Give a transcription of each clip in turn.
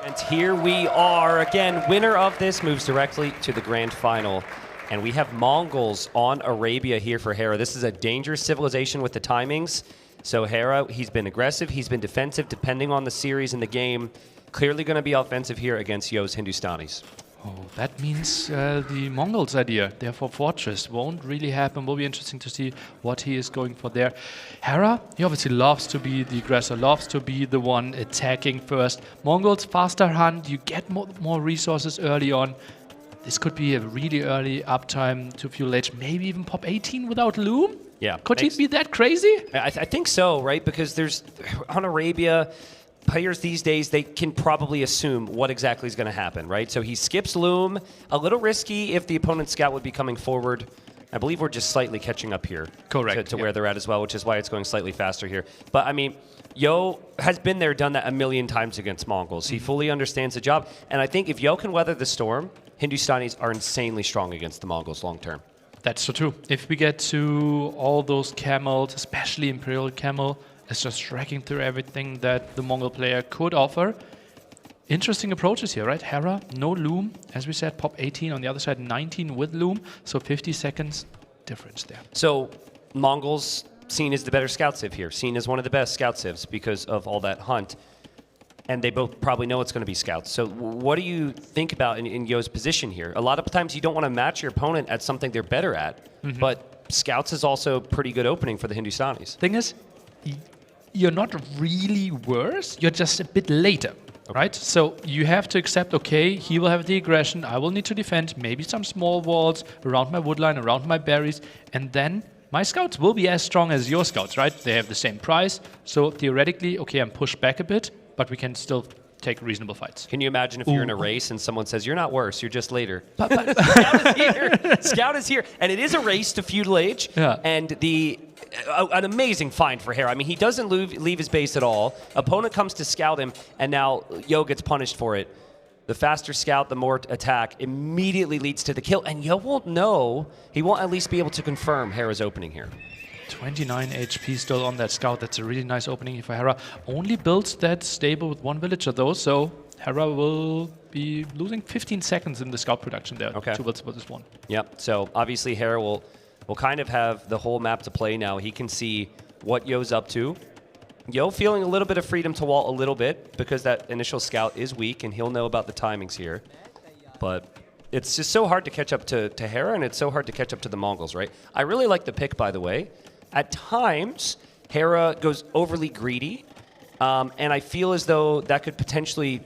And here we are again. Winner of this moves directly to the grand final. And we have Mongols on Arabia here for Hera. This is a dangerous civilization with the timings. So Hera, he's been aggressive, he's been defensive, depending on the series and the game. Clearly going to be offensive here against Yo's Hindustanis. Oh, that means the Mongols idea, therefore Fortress, won't really happen. Will be interesting to see what he is going for there. Hera, he obviously loves to be the aggressor, loves to be the one attacking first. Mongols, faster hunt, you get more resources early on. This could be a really early uptime to fuel H, maybe even pop 18 without Loom? Yeah. Could he be that crazy? I think so, right? Because there's, on Arabia, players these days, they can probably assume what exactly is going to happen, right? So he skips Loom, a little risky if the opponent's scout would be coming forward. I believe we're just slightly catching up here. Correct. To where they're at as well, which is why it's going slightly faster here. But I mean, Yo has been there, done that a million times against Mongols. He fully understands the job. And I think if Yo can weather the storm, Hindustanis are insanely strong against the Mongols long term. That's so true. If we get to all those camels, especially Imperial Camel, it's just wrecking through everything that the Mongol player could offer. Interesting approaches here, right? Hera, no Loom. As we said, pop 18 on the other side, 19 with Loom. So 50 seconds difference there. So Mongols seen as the better scout civ here, seen as one of the best scout civs because of all that hunt. And they both probably know it's going to be scouts. So what do you think about in Yo's position here? A lot of times you don't want to match your opponent at something they're better at, but scouts is also pretty good opening for the Hindustanis. Thing is, you're not really worse, you're just a bit later, right? So you have to accept, okay, he will have the aggression, I will need to defend, maybe some small walls around my woodline, around my berries, and then my scouts will be as strong as your scouts, right? They have the same price, so theoretically, okay, I'm pushed back a bit, but we can still take reasonable fights. Can you imagine if you're in a race and someone says, you're not worse, you're just later? But Scout is here. Scout is here. And it is a race to feudal age. Yeah. And an amazing find for Hera. I mean, he doesn't leave his base at all. Opponent comes to scout him, and now Yo gets punished for it. The faster scout, the more attack, immediately leads to the kill. And Yo won't know. He won't at least be able to confirm Hera's opening here. 29 HP still on that scout. That's a really nice opening for Hera. Only builds that stable with one villager though, so Hera will be losing 15 seconds in the scout production there towards this one. Yep, so obviously Hera will kind of have the whole map to play now. He can see what Yo's up to. Yo feeling a little bit of freedom to wall a little bit because that initial scout is weak and he'll know about the timings here. But it's just so hard to catch up to Hera, and it's so hard to catch up to the Mongols, right? I really like the pick, by the way. At times, Hera goes overly greedy, and I feel as though that could potentially,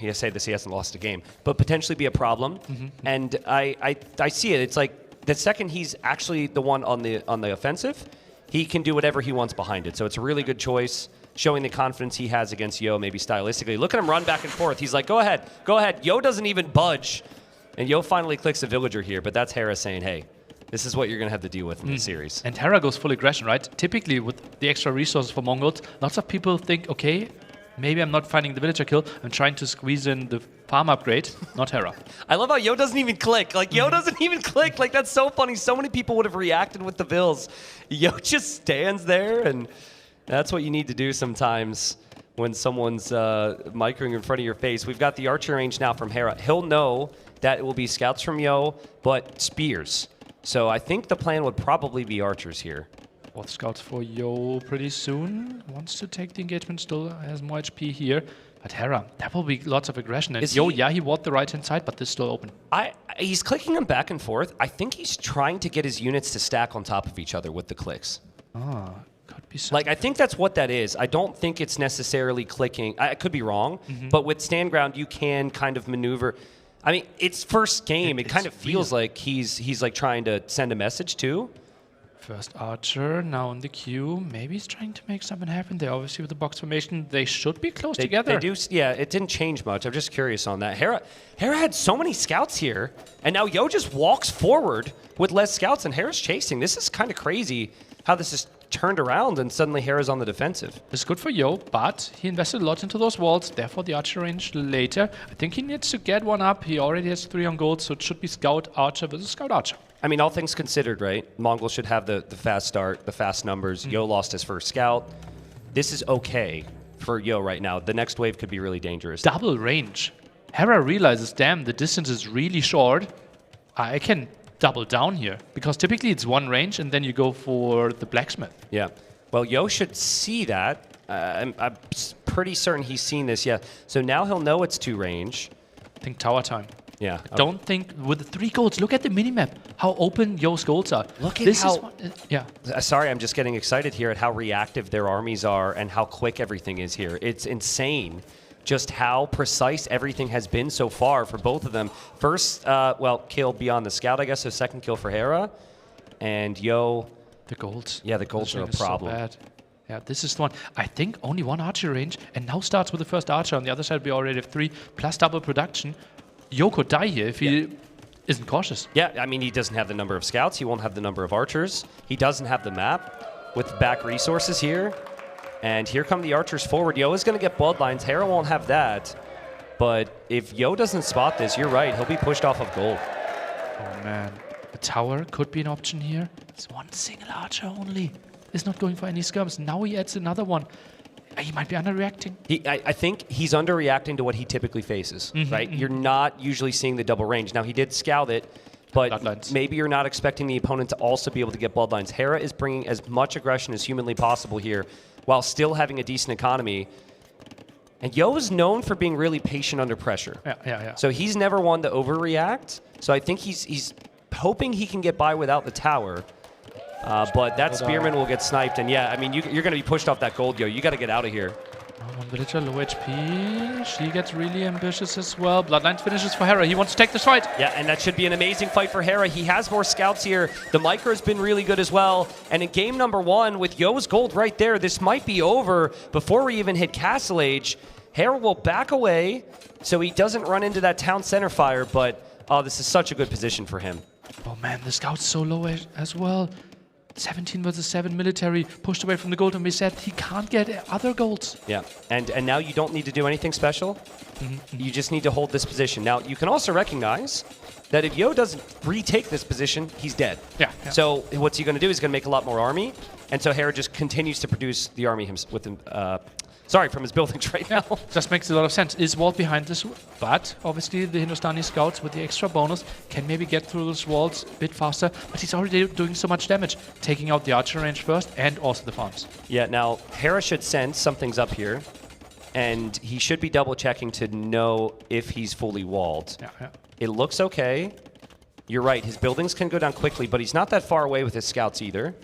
I say this, he hasn't lost a game, but potentially be a problem. And I see it. It's like the second he's actually the one on the offensive, he can do whatever he wants behind it. So it's a really good choice, showing the confidence he has against Yo, maybe stylistically. Look at him run back and forth. He's like, go ahead, go ahead. Yo doesn't even budge. And Yo finally clicks a villager here, but that's Hera saying, hey, this is what you're going to have to deal with in this series. And Hera goes full aggression, right? Typically, with the extra resources for Mongols, lots of people think, okay, maybe I'm not finding the villager kill. I'm trying to squeeze in the farm upgrade, not Hera. I love how Yo doesn't even click. Like, Yo doesn't even click. Like, that's so funny. So many people would have reacted with the vills. Yo just stands there, and that's what you need to do sometimes when someone's microing in front of your face. We've got the archer range now from Hera. He'll know that it will be scouts from Yo, but spears. So I think the plan would probably be archers here. Both scouts for Yo pretty soon. Wants to take the engagement, still has more HP here. But Hera, that will be lots of aggression. And Yo, he ward the right-hand side, but this is still open. He's clicking them back and forth. I think he's trying to get his units to stack on top of each other with the clicks. Could be something. Like, I think that's what that is. I don't think it's necessarily clicking. I could be wrong, but with stand ground, you can kind of maneuver. I mean, it's first game. It kind of feels like he's like trying to send a message too. First archer now in the queue. Maybe he's trying to make something happen. They obviously with the box formation, they should be close together. They do. Yeah, it didn't change much. I'm just curious on that. Hera had so many scouts here, and now Yo just walks forward with less scouts, and Hera's chasing. This is kind of crazy how this is turned around, and suddenly Hera's on the defensive. It's good for Yo, but he invested a lot into those walls, therefore the archer range later. I think he needs to get one up. He already has 3 on gold, so it should be scout archer versus scout archer. I mean, all things considered, right? Mongols should have the fast start, the fast numbers. Yo lost his first scout. This is okay for Yo right now. The next wave could be really dangerous. Double range. Hera realizes, damn, the distance is really short. I can double down here. Because typically it's one range and then you go for the blacksmith. Yeah. Well, Yo should see that. I'm pretty certain he's seen this, yeah. So now he'll know it's 2 range. I think tower time. Yeah. I don't think with the 3 golds. Look at the minimap. How open Yo's golds are. Look at this how. Is what, yeah. Sorry, I'm just getting excited here at how reactive their armies are and how quick everything is here. It's insane just how precise everything has been so far for both of them. First, kill beyond the scout, I guess. So second kill for Hera. And Yo. The golds. Yeah, the golds are a problem. So bad. Yeah, this is the one. I think only 1 archer range, and now starts with the first archer. On the other side, we already have 3 plus double production. Yo could die here if he isn't cautious. Yeah, I mean, he doesn't have the number of scouts. He won't have the number of archers. He doesn't have the map with back resources here. And here come the archers forward. Yo is going to get bloodlines. Hera won't have that. But if Yo doesn't spot this, you're right. He'll be pushed off of gold. Oh, man. The tower could be an option here. It's 1 single archer only. Is not going for any skirms. Now he adds another one. He might be underreacting. I think he's underreacting to what he typically faces, right? You're not usually seeing the double range. Now, he did scout it, but maybe you're not expecting the opponent to also be able to get bloodlines. Hera is bringing as much aggression as humanly possible here while still having a decent economy. And Yo is known for being really patient under pressure. Yeah. So he's never one to overreact. So I think he's hoping he can get by without the tower. But that spearman will get sniped, and yeah, I mean, you're going to be pushed off that gold, Yo. You got to get out of here. One villager, low HP. She gets really ambitious as well. Bloodlines finishes for Hera. He wants to take this fight. Yeah, and that should be an amazing fight for Hera. He has more scouts here. The micro's been really good as well. And in game number 1, with Yo's gold right there, this might be over before we even hit Castle Age. Hera will back away so he doesn't run into that town center fire, but this is such a good position for him. Oh man, the scout's so low as well. 17 versus 7 military, pushed away from the gold, and we said he can't get other golds. Yeah, and now you don't need to do anything special. You just need to hold this position. Now, you can also recognize that if Yo doesn't retake this position, he's dead. Yeah. So what's he going to do? He's going to make a lot more army, and so Hera just continues to produce the army with him. From his buildings right now. Just makes a lot of sense. Is walled behind this, but obviously the Hindustani scouts with the extra bonus can maybe get through those walls a bit faster, but he's already doing so much damage, taking out the archer range first and also the farms. Yeah, now Hera should sense something's up here, and he should be double checking to know if he's fully walled. Yeah. It looks okay. You're right, his buildings can go down quickly, but he's not that far away with his scouts either.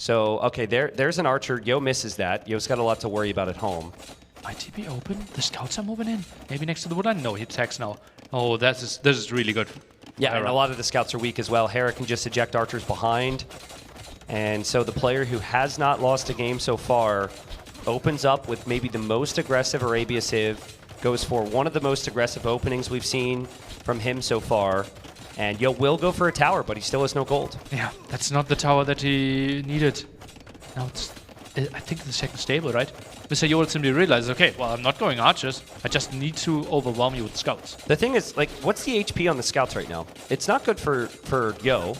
So, okay, there's an archer. Yo misses that. Yo's got a lot to worry about at home. Might he be open? The scouts are moving in. Maybe next to the woodline? No, he attacks now. Oh, this is really good. Yeah, and a lot of the scouts are weak as well. Hera can just eject archers behind. And so the player who has not lost a game so far opens up with maybe the most aggressive Arabia Civ, goes for one of the most aggressive openings we've seen from him so far. And Yo will go for a tower, but he still has no gold. Yeah, that's not the tower that he needed. Now it's, I think, the second stable, right? Mr. Yo will simply realize, okay, well, I'm not going archers. I just need to overwhelm you with scouts. The thing is, like, what's the HP on the scouts right now? It's not good for Yo.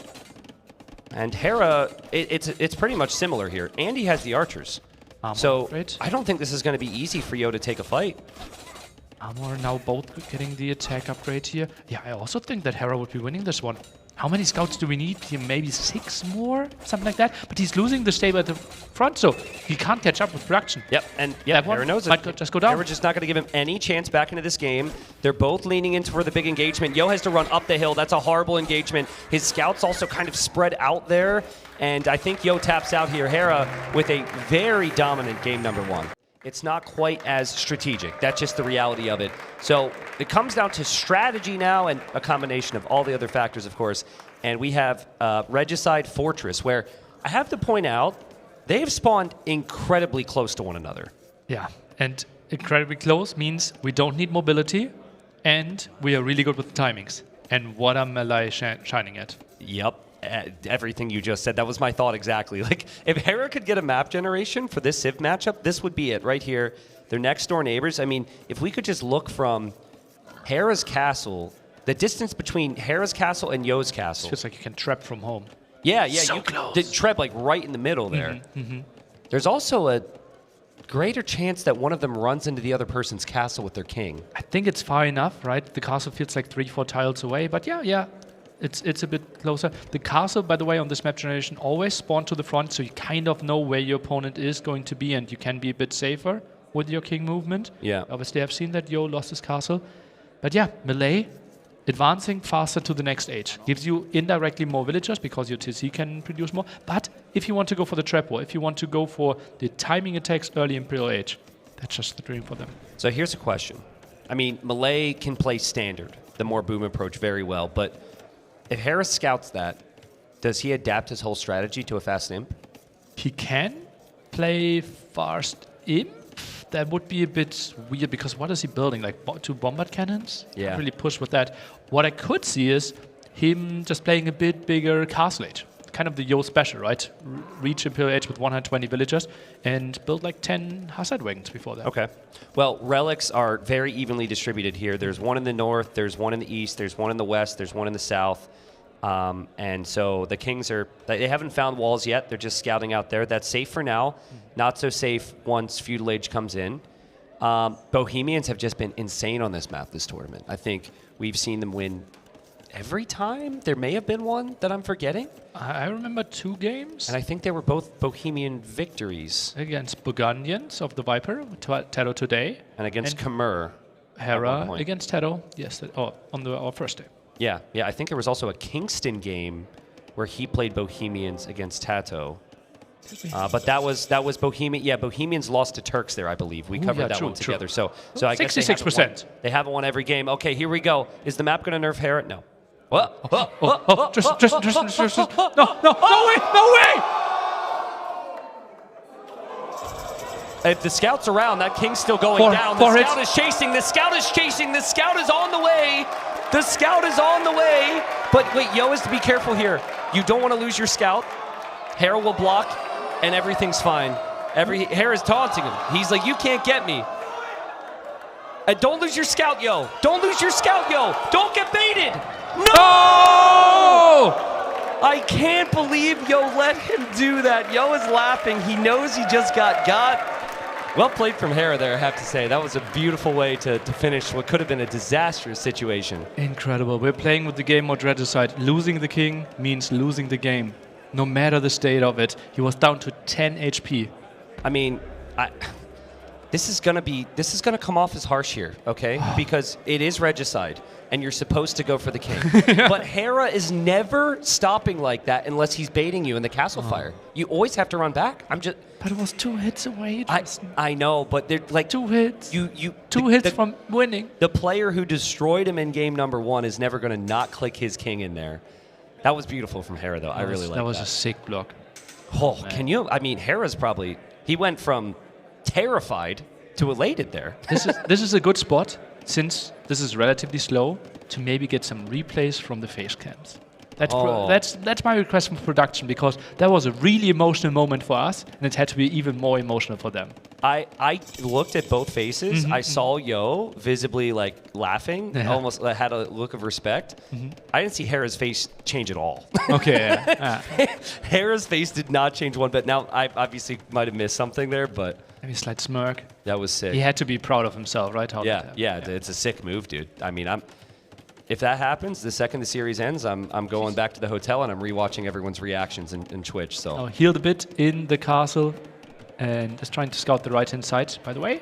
And Hera, it's pretty much similar here. And he has the archers. So I don't think this is going to be easy for Yo to take a fight. Armor now both getting the attack upgrade here. Yeah, I also think that Hera would be winning this one. How many scouts do we need? Here, maybe 6 more? Something like that. But he's losing the stable at the front, so he can't catch up with production. Yep, and yeah, Hera knows it. Might just go down. Hera just not going to give him any chance back into this game. They're both leaning into for the big engagement. Yo has to run up the hill. That's a horrible engagement. His scouts also kind of spread out there. And I think Yo taps out here. Hera with a very dominant game number 1. It's not quite as strategic. That's just the reality of it. So it comes down to strategy now and a combination of all the other factors, of course. And we have Regicide Fortress, where I have to point out, they have spawned incredibly close to one another. Yeah, and incredibly close means we don't need mobility, and we are really good with the timings. And what am Malai shining at? Yep. Everything you just said, that was my thought exactly. Like, if Hera could get a map generation for this Civ matchup, this would be it right here. They're next door neighbors. I mean, if we could just look from Hera's castle, the distance between Hera's castle and Yo's castle. It feels like you can trap from home. Yeah, so you close. Could trap like right in the middle there. There's also greater chance that one of them runs into the other person's castle with their king. I think it's far enough, right? The castle feels like 3-4 tiles away, but yeah, it's a bit closer. The castle, by the way, on this map generation always spawn to the front, so you kind of know where your opponent is going to be, and you can be a bit safer with your king movement. Yeah. Obviously, I've seen that Yo lost his castle. But yeah, melee, advancing faster to the next age. Gives you indirectly more villagers because your TC can produce more. But if you want to go for the trap war, if you want to go for the timing attacks early Imperial Age, that's just the dream for them. So here's a question. I mean, melee can play standard, the more boom approach, very well. But if Hera scouts that, does he adapt his whole strategy to a fast imp? He can play fast imp. That would be a bit weird because what is he building? Like 2 bombard cannons? Yeah. Can't really push with that. What I could see is him just playing a bit bigger castle age. Kind of the Yo special, right? Reach Imperial Age with 120 villagers and build like 10 Hussite wagons before that. Okay. Well, relics are very evenly distributed here. There's one in the north, there's one in the east, there's one in the west, there's one in the south. And so the Kings they haven't found walls yet. They're just scouting out there. That's safe for now. Not so safe once Feudal Age comes in. Bohemians have just been insane on this map this tournament. I think we've seen them win every time. There may have been one that I'm forgetting. I remember 2 games. And I think they were both Bohemian victories. Against Burgundians of the Viper, Tero today. And against Khmer. Hera against Tero, yes, on our first day. Yeah, I think there was also a Kingston game where he played Bohemians against Tato. But that was Bohemian. Yeah, Bohemians lost to Turks there, I believe. We covered that one together. So I guess 66%. They haven't won every game. Okay, here we go. Is the map going to nerf Hera? No. Just no way! If the scout's around, that king's still going down. The scout is chasing. The scout is chasing. The scout is on the way. The scout is on the way. But wait, Yo is to be careful here. You don't want to lose your scout. Hera will block, and everything's fine. Hera's taunting him. He's like, you can't get me. And don't lose your scout, Yo. Don't lose your scout, Yo. Don't get baited. No! I can't believe Yo let him do that. Yo is laughing. He knows he just got. Well played from Hera there, I have to say. That was a beautiful way to finish what could have been a disastrous situation. Incredible. We're playing with the game mode regicide. Losing the king means losing the game. No matter the state of it. He was down to 10 HP. I mean, this is gonna come off as harsh here, okay? Because it is regicide, and you're supposed to go for the king. But Hera is never stopping like that unless he's baiting you in the castle fire. You always have to run back. But it was 2 hits away. I know, but they're like 2 hits. Two hits from winning. The player who destroyed him in game number 1 is never going to not click his king in there. That was beautiful from Hera, though. I really like that. That was a sick block. Oh, can you? I mean, Hera's he went from terrified to elated there. This is a good spot, since this is relatively slow, to maybe get some replays from the face cams. That's my request from production, because that was a really emotional moment for us, and it had to be even more emotional for them. I looked at both faces. I saw Yo visibly like laughing, almost had a look of respect. I didn't see Hera's face change at all. Okay. Hera's face did not change one bit. Now, I obviously might have missed something there, but maybe a slight smirk. That was sick. He had to be proud of himself, right? Yeah, it's a sick move, dude. I mean, if that happens, the second the series ends, I'm going back to the hotel and I'm rewatching everyone's reactions in Twitch. So healed a bit in the castle and just trying to scout the right-hand side. By the way,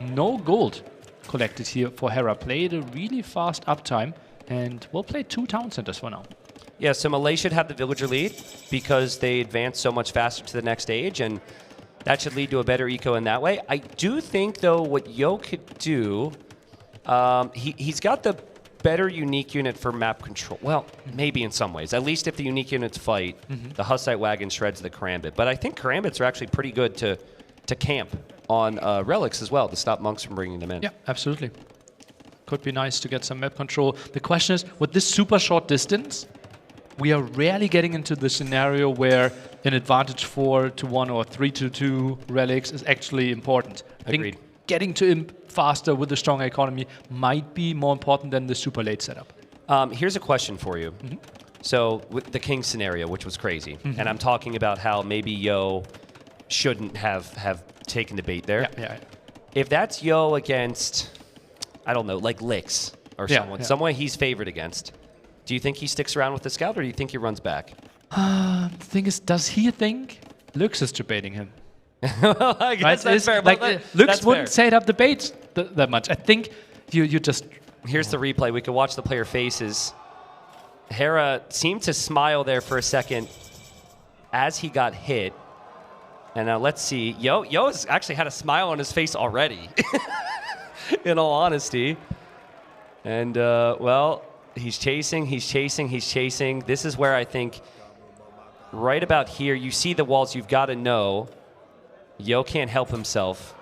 no gold collected here for Hera. Played a really fast uptime and we'll play 2 town centers for now. Yeah, so Malay should have the villager lead because they advance so much faster to the next stage, and that should lead to a better eco in that way. I do think, though, what Yo could do, he's got the better unique unit for map control. Well, maybe in some ways. At least if the unique units fight, the Hussite wagon shreds the Karambit. But I think Karambits are actually pretty good to camp on relics as well, to stop monks from bringing them in. Yeah, absolutely. Could be nice to get some map control. The question is, with this super short distance, we are rarely getting into the scenario where an advantage 4-1 or 3-2 relics is actually important. I Agreed. think getting to imp faster with a strong economy might be more important than the super late setup. Here's a question for you. So with the king scenario, which was crazy, and I'm talking about how maybe Yo shouldn't have taking the bait there. Yeah. If that's Yo against, I don't know, like Licks or someone he's favored against, do you think he sticks around with the scout, or do you think he runs back? The thing is, does he think Lux is debating him? Well, I guess that's fair. Like, Lux wouldn't fair. set up the bait that much. I think you just... Here's the replay. We can watch the player faces. Hera seemed to smile there for a second as he got hit. And now let's see. Yo has actually had a smile on his face already, in all honesty. And, well, he's chasing. This is where I think right about here, you see the walls, you've got to know Yo can't help himself.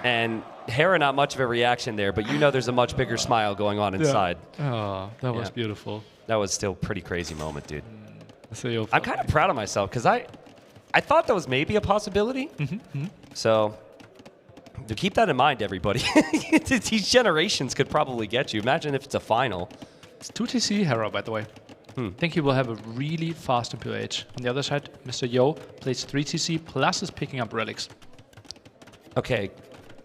And Hera, not much of a reaction there, but you know there's a much bigger smile going on inside. Oh, that was beautiful. That was still a pretty crazy moment, dude. So I'm kind of proud of myself because I thought that was maybe a possibility. So to keep that in mind, everybody. These generations could probably get you. Imagine if it's a final. It's 2TC Hera, by the way. I think he will have a really fast MPH. On the other side, Mr. Yo plays 3TC plus is picking up relics. Okay,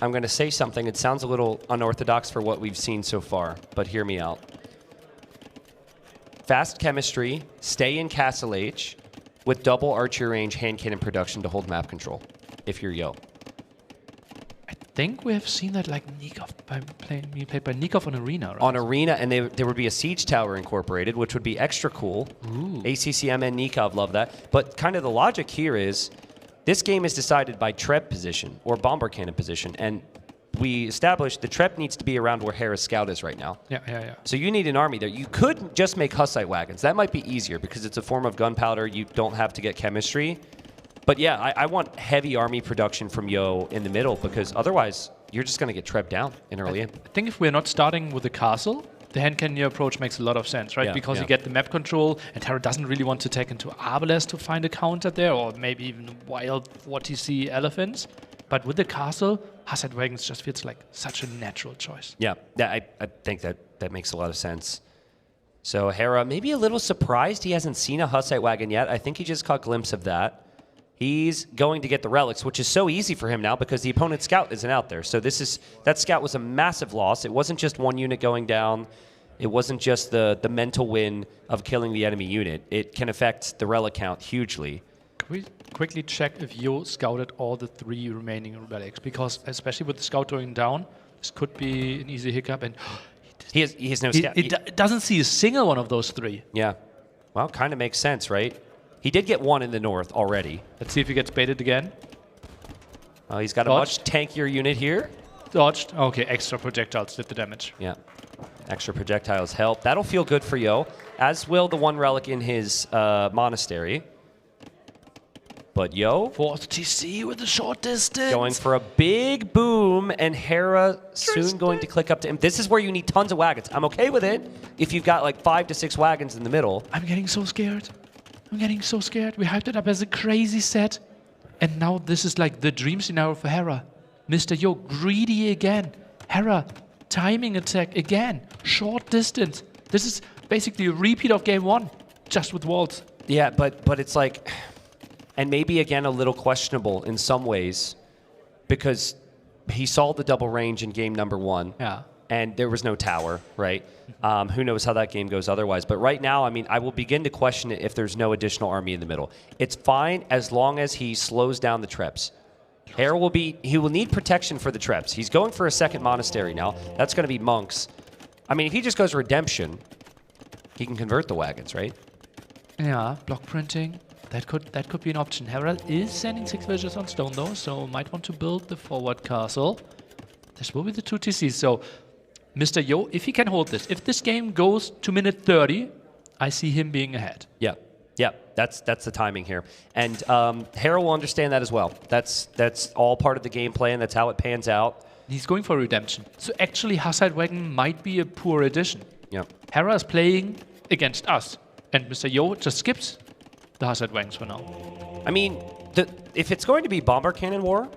I'm going to say something. It sounds a little unorthodox for what we've seen so far, but hear me out. Fast chemistry, stay in Castle H with double archery range, hand cannon production to hold map control if you're Yo. I think we have seen that like Nikov being played by Nikov on Arena, right? On Arena, and there would be a siege tower incorporated, which would be extra cool. Ooh. ACCM and Nikov love that. But kind of the logic here is this game is decided by Treb position or bomber cannon position, and we established the Treb needs to be around where Hera's scout is right now. Yeah. So you need an army there. You could just make Hussite wagons. That might be easier because it's a form of gunpowder. You don't have to get chemistry. But yeah, I want heavy army production from Yo in the middle because otherwise you're just going to get Treb down in early in. I think if we're not starting with the castle, the hand cannon approach makes a lot of sense, right? Yeah, because you get the map control, and Hera doesn't really want to take into Arbalest to find a counter there, or maybe even wild 40C elephants. But with the castle, Hussite wagons just feels like such a natural choice. Yeah, I think that makes a lot of sense. So Hera, maybe a little surprised he hasn't seen a Hussite wagon yet. I think he just caught a glimpse of that. He's going to get the relics, which is so easy for him now because the opponent's scout isn't out there. So that scout was a massive loss. It wasn't just one unit going down. It wasn't just the mental win of killing the enemy unit. It can affect the relic count hugely. Can we quickly check if Yo scouted all the 3 remaining relics? Because especially with the scout going down, this could be an easy hiccup. And he has no scout. It doesn't see a single one of those 3. Yeah. Well, kind of makes sense, right? He did get one in the north already. Let's see if he gets baited again. He's got Dodged. a much tankier unit here. Dodged. Okay, extra projectiles did the damage. Yeah. Extra projectiles help. That'll feel good for Yo, as will the one relic in his monastery. But Yo... 4th TC with a short distance. Going for a big boom, and Hera soon going to click up to him. This is where you need tons of wagons. I'm okay with it if you've got like 5 to 6 wagons in the middle. I'm getting so scared. We hyped it up as a crazy set. And now this is like the dream scenario for Hera. Mr. Yo, greedy again. Hera, timing attack again. Short distance. This is basically a repeat of game 1, just with walls. Yeah, but it's like... And maybe, again, a little questionable in some ways because he saw the double range in game number 1. Yeah. And there was no tower, right? Who knows how that game goes otherwise. But right now, I mean, I will begin to question it if there's no additional army in the middle. It's fine as long as he slows down the Trebs. Hera he will need protection for the Trebs. He's going for a second monastery now. That's going to be monks. I mean, if he just goes redemption, he can convert the wagons, right? Yeah, block printing. That could be an option. Hera is sending 6 villages on stone though, so might want to build the forward castle. This will be the 2 TCs. So, Mr. Yo, if he can hold this, if this game goes to minute 30, I see him being ahead. Yeah, that's the timing here, and Hera will understand that as well. That's all part of the game plan. That's how it pans out. He's going for redemption. So actually, Hussite wagon might be a poor addition. Yeah. Hera is playing against us, and Mr. Yo just skips the Hussite wagons for now. I mean, if it's going to be bomber cannon war,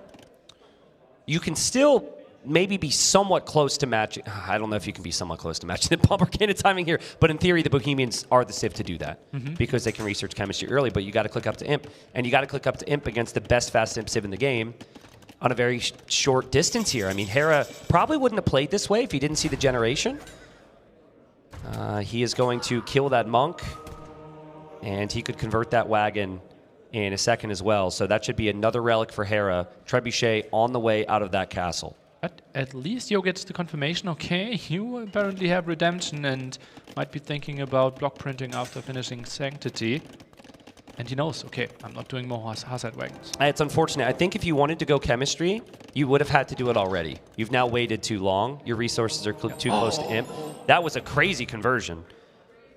you can still maybe be somewhat close to matching. I don't know if you can be somewhat close to matching the bomber cannon timing here, but in theory, the Bohemians are the civ to do that because they can research chemistry early. But you got to click up to imp, and you got to click up to imp against the best fast imp civ in the game on a very short distance here. I mean, Hera probably wouldn't have played this way if he didn't see the generation. He is going to kill that monk, and he could convert that wagon in a second as well. So that should be another relic for Hera. Trebuchet on the way out of that castle. At least Yo gets the confirmation, okay, you apparently have redemption and might be thinking about block printing after finishing Sanctity. And he knows, okay, I'm not doing more hazard wagons. It's unfortunate. I think if you wanted to go chemistry, you would have had to do it already. You've now waited too long. Your resources are too close to imp. That was a crazy conversion.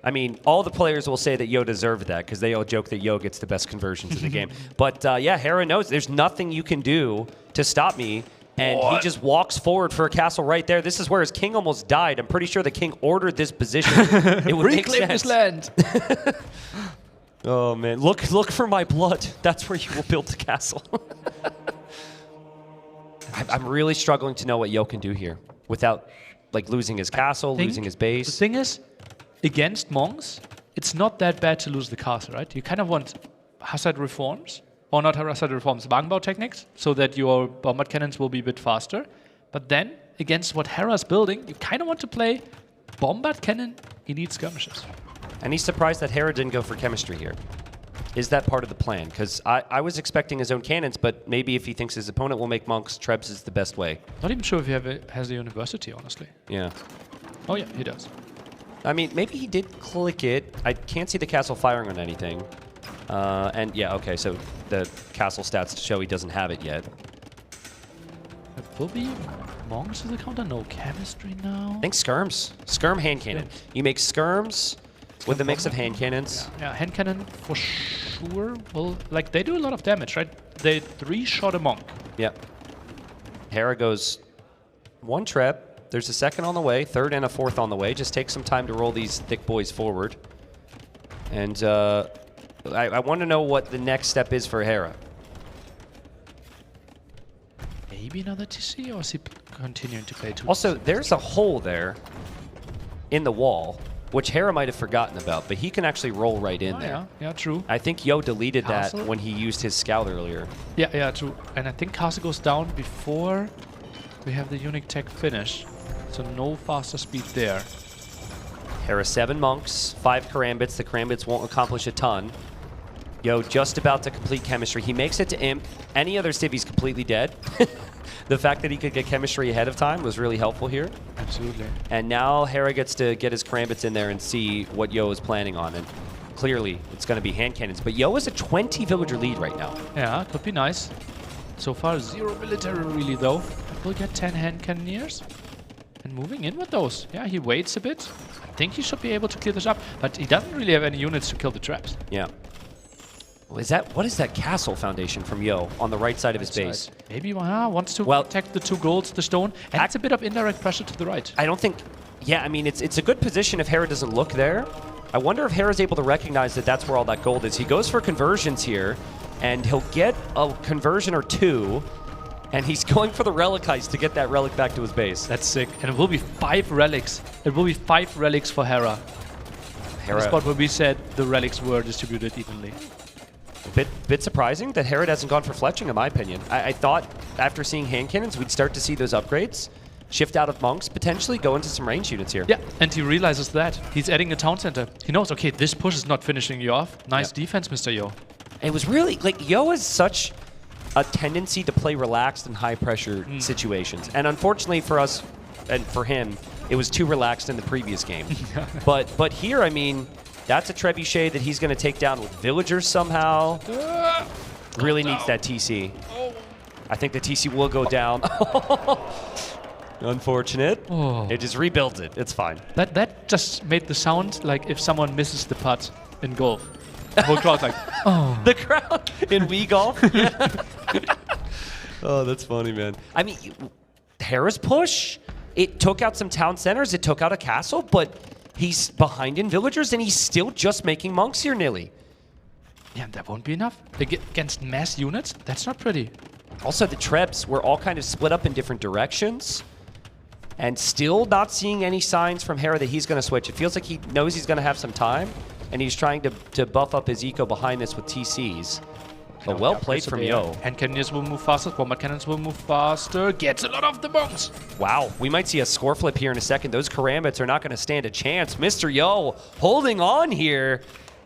I mean, all the players will say that Yo deserved that because they all joke that Yo gets the best conversions in the game. But yeah, Hera knows there's nothing you can do to stop me. And he just walks forward for a castle right there. This is where his king almost died. I'm pretty sure the king ordered this position. It would make sense. Reclaim this land. Oh, man. Look for my blood. That's where you will build the castle. I'm really struggling to know what Yo can do here without like losing his castle, losing his base. The thing is, against monks, it's not that bad to lose the castle, right? You kind of want hazard reforms. Or not hazard reforms, Wagenbau techniques, so that your bombard cannons will be a bit faster. But then, against what Hera's building, you kind of want to play bombard cannon elite skirmishes. And he's surprised that Hera didn't go for chemistry here. Is that part of the plan? Because I was expecting his own cannons, but maybe if he thinks his opponent will make monks, Trebs is the best way. Not even sure if he has a university, honestly. Yeah. Oh yeah, he does. I mean, maybe he did click it. I can't see the castle firing on anything. And yeah, okay, so the castle stats show he doesn't have it yet. It will be monks as a counter? No chemistry now? I think skirms. Skirm hand cannon. You make skirms with a mix of hand cannons. Yeah, hand cannon for sure. Well, like, they do a lot of damage, right? They 3-shot a monk. Yep. Hera goes 1 treb. There's a second on the way, third and a fourth on the way. Just take some time to roll these thick boys forward. And I want to know what the next step is for Hera. Maybe another TC, or is he continuing to play 2? Also, there's a hole there in the wall, which Hera might have forgotten about, but he can actually roll right in there. Yeah, true. I think Yo deleted Castle? that when he used his scout earlier. Yeah, true. And I think Castle goes down before we have the unique tech finish. So no faster speed there. Hera 7 monks, 5 karambits. The karambits won't accomplish a ton. Yo just about to complete chemistry. He makes it to imp. Any other civ, he's completely dead. The fact that he could get chemistry ahead of time was really helpful here. Absolutely. And now Hera gets to get his karambits in there and see what Yo is planning on. And clearly, it's going to be hand cannons. But Yo is a 20 villager lead right now. Yeah, could be nice. So far, 0 military really, though. We'll get 10 hand cannoneers. And moving in with those. Yeah, he waits a bit. I think he should be able to clear this up. But he doesn't really have any units to kill the traps. Yeah. Well, what is that castle foundation from Yo on the right side of his base? Maybe wants to protect the 2 golds, the stone, and it's a bit of indirect pressure to the right. I don't think... Yeah, I mean, it's a good position if Hera doesn't look there. I wonder if Hera's able to recognize that that's where all that gold is. He goes for conversions here, and he'll get a conversion or 2, and he's going for the relic heist to get that relic back to his base. That's sick. And it will be 5 relics. It will be 5 relics for Hera. The spot where we said the relics were distributed evenly. Bit surprising that Hera hasn't gone for fletching, in my opinion. I thought after seeing hand cannons, we'd start to see those upgrades. Shift out of monks, potentially go into some range units here. Yeah, and he realizes that. He's adding a town center. He knows, okay, this push is not finishing you off. Nice defense, Mr. Yo. It was really, like, Yo has such a tendency to play relaxed in high-pressure situations. And unfortunately for us, and for him, it was too relaxed in the previous game. But here, I mean... That's a trebuchet that he's going to take down with villagers somehow. Really needs that TC. I think the TC will go down. Unfortunate. It just rebuilt it. It's fine. That just made the sound like if someone misses the putt in golf. The whole crowd's like, oh. The crowd in Wii Golf? Yeah. Oh, that's funny, man. I mean, Hera's push, it took out some town centers. It took out a castle, but... He's behind in villagers, and he's still just making monks here, nearly. Yeah, that won't be enough. Against mass units, that's not pretty. Also, the Trebs were all kind of split up in different directions. And still not seeing any signs from Hera that he's going to switch. It feels like he knows he's going to have some time, and he's trying to buff up his eco behind this with TCs. But well played from Yo. Hand cannons will move faster, combat cannons will move faster, gets a lot of the monks. Wow, we might see a score flip here in a second. Those Karambits are not going to stand a chance. Mr. Yo holding on here,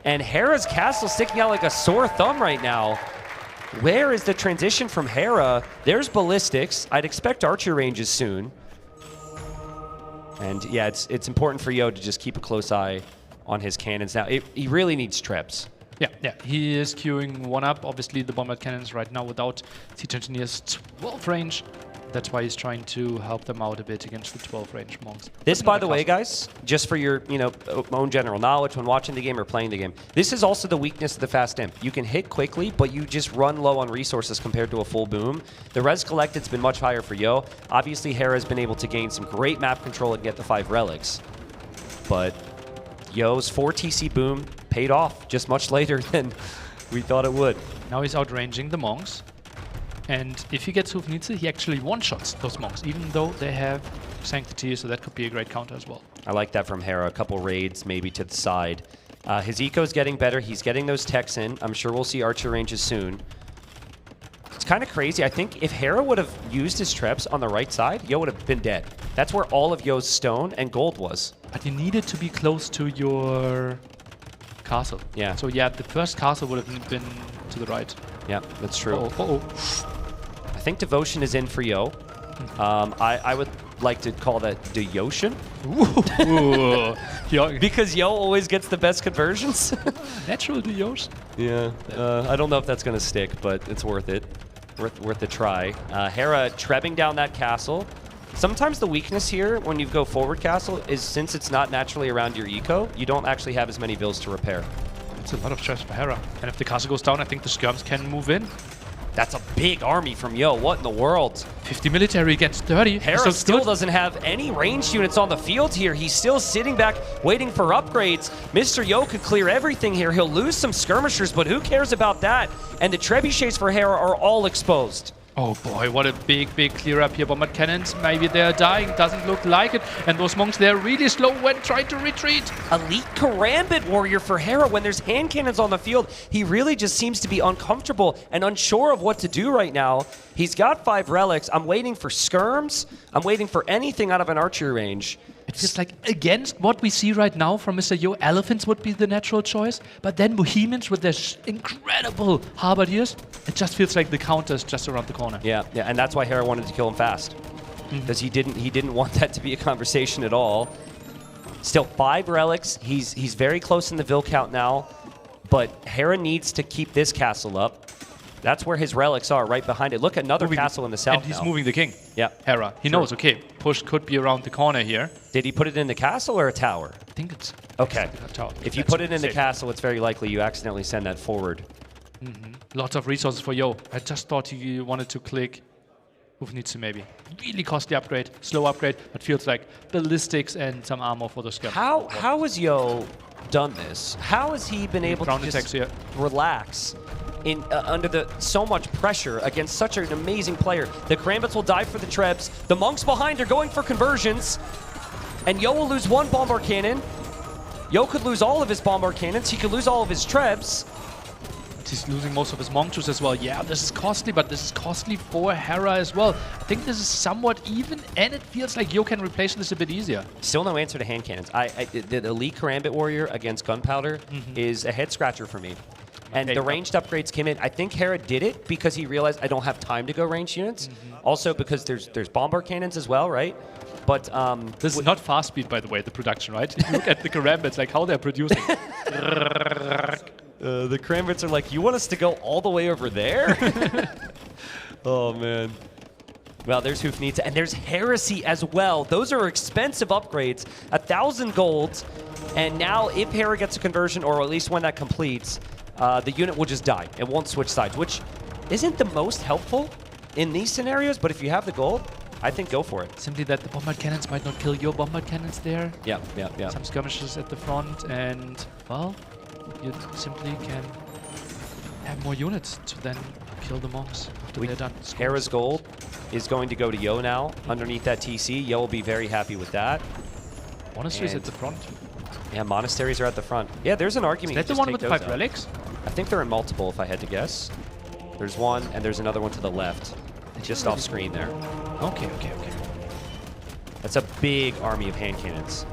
and Hera's castle sticking out like a sore thumb right now. Where is the transition from Hera? There's ballistics. I'd expect archer ranges soon. And yeah, it's important for Yo to just keep a close eye on his cannons. Now, he really needs Trebs. Yeah, he is queuing one up. Obviously, the bombard cannons right now without Siege Engineer's 12 range. That's why he's trying to help them out a bit against the 12 range monks. This, by the way, guys, just for your own general knowledge when watching the game or playing the game, this is also the weakness of the fast imp. You can hit quickly, but you just run low on resources compared to a full boom. The res collected's been much higher for Yo. Obviously, Hera's been able to gain some great map control and get the 5 relics. But Yo's 4 TC boom paid off just much later than we thought it would. Now he's outranging the monks. And if he gets Hufnitze, he actually one-shots those monks, even though they have Sanctity, so that could be a great counter as well. I like that from Hera. A couple raids maybe to the side. His eco's getting better. He's getting those techs in. I'm sure we'll see archer ranges soon. It's kind of crazy. I think if Hera would have used his Trebs on the right side, Yo would have been dead. That's where all of Yo's stone and gold was. But you needed to be close to your castle. Yeah. So yeah, the first castle would have been to the right. Yeah, that's true. Uh-oh. I think Devotion is in for Yo. I would like to call that Deyotion. Because Yo always gets the best conversions. Natural Deyotion. Yeah. I don't know if that's going to stick, but it's worth it. Worth a try. Hera trebbing down that castle. Sometimes the weakness here when you go forward castle is since it's not naturally around your eco, you don't actually have as many vills to repair. It's a lot of stress for Hera. And if the castle goes down, I think the skirms can move in. That's a big army from Yo. What in the world? 50 military against 30. Hera still doesn't have any ranged units on the field here. He's still sitting back waiting for upgrades. Mr. Yo could clear everything here. He'll lose some skirmishers, but who cares about that? And the trebuchets for Hera are all exposed. Oh boy, what a big clear up here. Bombard cannons, maybe they're dying. Doesn't look like it. And those monks, they're really slow when trying to retreat. Elite Karambit warrior for Hera. When there's hand cannons on the field, he really just seems to be uncomfortable and unsure of what to do right now. He's got 5 relics. I'm waiting for skirms. I'm waiting for anything out of an archery range. It feels like against what we see right now from Mr. Yo, elephants would be the natural choice. But then Bohemians with their incredible halberdiers, it just feels like the counter is just around the corner. Yeah, and that's why Hera wanted to kill him fast. Because he didn't want that to be a conversation at all. Still 5 relics. He's very close in the Vil count now. But Hera needs to keep this castle up. That's where his relics are, right behind it. Look, another castle in the south. And he's moving the king. Yeah. Hera. He knows, okay, push could be around the corner here. Did he put it in the castle or a tower? I think it's okay. A tower. If you put it in the castle, it's very likely you accidentally send that forward. Lots of resources for Yo. I just thought he wanted to click Hufnitze maybe. Really costly upgrade, slow upgrade, but feels like ballistics and some armor for the scum. How has Yo done this? How has he been able to just relax under so much pressure against such an amazing player? The Karambits will die for the Trebs. The monks behind are going for conversions. And Yo will lose 1 bombard cannon. Yo could lose all of his bombard cannons. He could lose all of his Trebs. He's losing most of his monks as well. Yeah, this is costly, but this is costly for Hera as well. I think this is somewhat even, and it feels like Yo can replace this a bit easier. Still no answer to hand cannons. The Elite Karambit Warrior against Gunpowder is a head scratcher for me. And the ranged upgrades came in. I think Hera did it because he realized I don't have time to go ranged units. Also because there's bombard cannons as well, right? But this is not fast speed, by the way, the production, right? Look at the Karambits, like how they're producing. The Karambits are like, you want us to go all the way over there? Oh, man. Well, there's Hufnitze, and there's Heresy as well. Those are expensive upgrades. 1,000 gold. And now if Hera gets a conversion, or at least when that completes, the unit will just die. It won't switch sides, which isn't the most helpful in these scenarios, but if you have the gold, I think go for it. Simply that the bombard cannons might not kill your bombard cannons there. Yeah. Some skirmishes at the front, and, well, you simply can have more units to then kill the monks. after they're done. Hera's gold is going to go to Yo now underneath that TC. Yo will be very happy with that. Monasteries at the front. Yeah, monasteries are at the front. Yeah, there's an argument. Is that the one with the 5 relics? I think they're in multiple, if I had to guess. There's one, and there's another one to the left, just off screen there. Okay. That's a big army of hand cannons.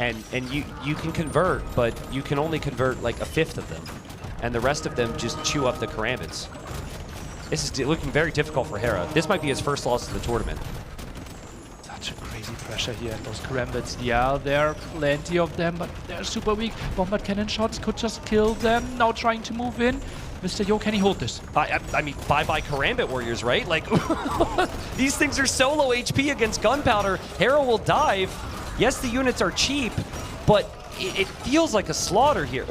And you can convert, but you can only convert like a fifth of them. And the rest of them just chew up the karambits. This is looking very difficult for Hera. This might be his first loss of the tournament. Such a crazy pressure here. And those karambits, yeah, there are plenty of them, but they're super weak. Bombard cannon shots could just kill them. Now trying to move in. Mr. Yo, can he hold this? I mean, bye-bye Karambit Warriors, right? Like, these things are so low HP against Gunpowder. Hera will dive. Yes, the units are cheap, but it feels like a slaughter here.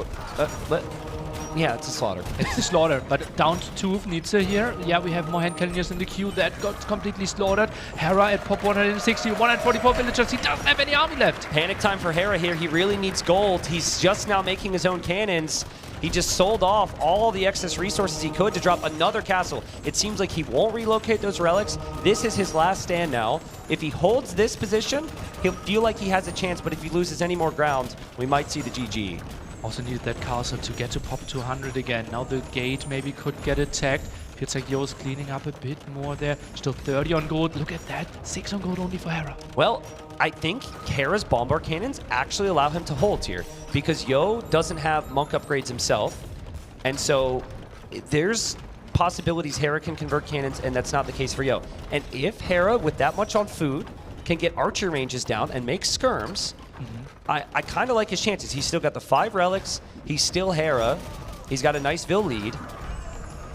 Yeah, it's a slaughter. It's a slaughter, but down to 2 of Nietzsche here. Yeah, we have more hand cannons in the queue. That got completely slaughtered. Hera at pop 160, 144 villagers. He doesn't have any army left. Panic time for Hera here. He really needs gold. He's just now making his own cannons. He just sold off all the excess resources he could to drop another castle. It seems like he won't relocate those relics. This is his last stand now. If he holds this position, he'll feel like he has a chance, but if he loses any more ground, we might see the GG. Also needed that castle to get to pop 200 again. Now the gate maybe could get attacked. Feels like Yo's cleaning up a bit more there. Still 30 on gold. Look at that. 6 on gold only for Hera. Well, I think Hera's bombard cannons actually allow him to hold here because Yo doesn't have monk upgrades himself. And so there's possibilities Hera can convert cannons, and that's not the case for Yo. And if Hera, with that much on food, can get archer ranges down and make skirms, I kind of like his chances. He's still got the 5 relics. He's still Hera. He's got a nice Vil lead.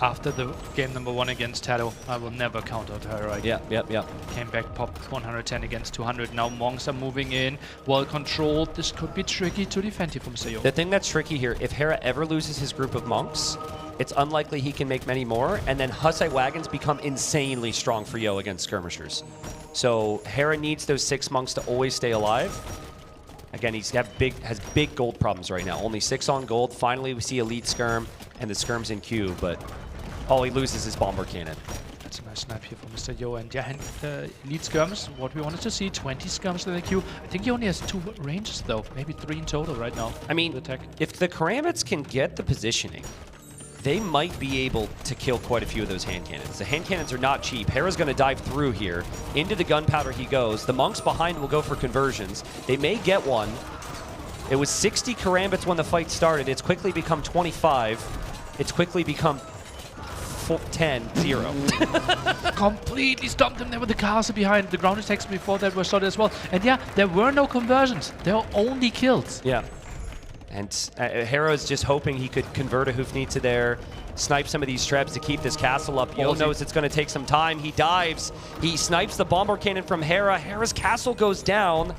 After the game number 1 against Taro, I will never count out Hera again. Yep. Came back, popped 110 against 200. Now monks are moving in, well controlled. This could be tricky to defend here from Sayo. The thing that's tricky here, if Hera ever loses his group of monks, it's unlikely he can make many more, and then Hussite wagons become insanely strong for Yo against skirmishers. So Hera needs those 6 monks to always stay alive. Again, has big gold problems right now. Only 6 on gold. Finally, we see elite skirm, and the skirm's in queue, but all he loses is bomber cannon. That's a nice snipe here for Mr. Yo. And yeah, elite skirms, what we wanted to see, 20 skirms in the queue. I think he only has 2 ranges though, maybe 3 in total right now. I mean, if the Karambits can get the positioning, they might be able to kill quite a few of those hand cannons. The hand cannons are not cheap. Hera's going to dive through here. Into the gunpowder he goes. The monks behind will go for conversions. They may get one. It was 60 Karambits when the fight started. It's quickly become 25. It's quickly become 10-0. Completely stopped them there with the castle behind. The ground attacks before that were started as well. And yeah, there were no conversions. There were only kills. Yeah. And Hera is just hoping he could convert a Hoofnita there, snipe some of these trebs to keep this castle up. Yo knows it's going to take some time. He dives. He snipes the bomber cannon from Hera. Hera's castle goes down.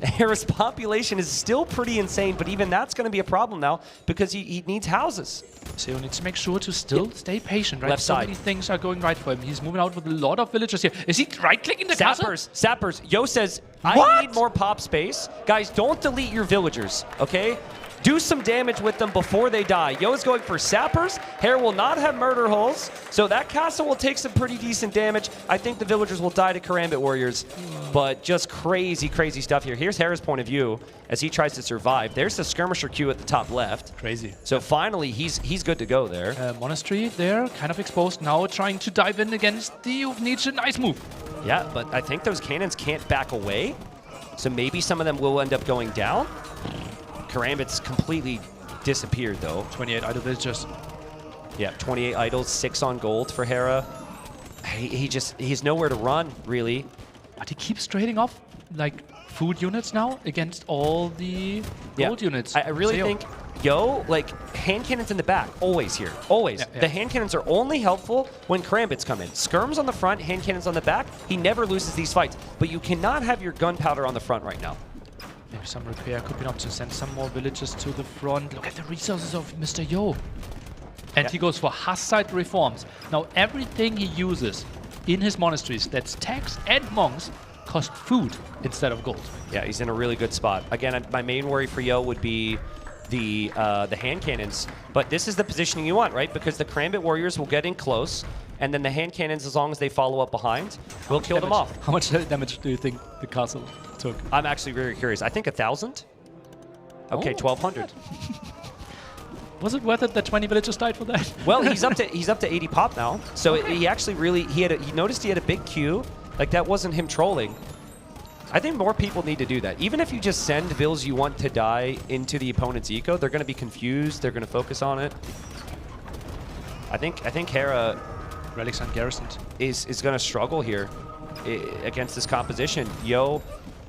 Hera's population is still pretty insane, but even that's going to be a problem now because he needs houses. So he needs to make sure to still stay patient, right? Left side. So many things are going right for him. He's moving out with a lot of villagers here. Is he right-clicking the castle? Sappers. Yo says, I need more pop space. Guys, don't delete your villagers, okay? Do some damage with them before they die. Yo is going for sappers. Hera will not have murder holes, so that castle will take some pretty decent damage. I think the villagers will die to Karambit Warriors, but just crazy, crazy stuff here. Here's Hera's point of view as he tries to survive. There's the skirmisher queue at the top left. Crazy. So finally, he's good to go there. Monastery there, kind of exposed now, trying to dive in against the Nietzsche. Nice move. Yeah, but I think those cannons can't back away, so maybe some of them will end up going down. Karambit's completely disappeared, though. 28 idle villagers. Yeah, 28 idols, 6 on gold for Hera. He's nowhere to run, really. But he keeps trading off, like, food units now against all the gold units. I really think Yo, like, hand cannons in the back, always here, always. Yeah, yeah. The hand cannons are only helpful when Karambits come in. Skirms on the front, hand cannons on the back. He never loses these fights, but you cannot have your gunpowder on the front right now. Maybe some repair could be an option. Send some more villagers to the front. Look at the resources of Mr. Yo. And he goes for Hussite reforms. Now, everything he uses in his monasteries, that's tax and monks, cost food instead of gold. Yeah, he's in a really good spot. Again, my main worry for Yo would be the hand cannons, but this is the positioning you want, right? Because the Karambit Warriors will get in close. And then the hand cannons, as long as they follow up behind, will kill them off. How much damage do you think the castle took? I'm actually very curious. I think 1,000. Okay, 1,200. Was it worth it that 20 villagers died for that? Well, he's up to 80 pop now. So he actually really he noticed he had a big queue. Like that wasn't him trolling. I think more people need to do that. Even if you just send vills you want to die into the opponent's eco, they're going to be confused. They're going to focus on it. I think Hera Relics on Garrison is going to struggle here against this composition. Yo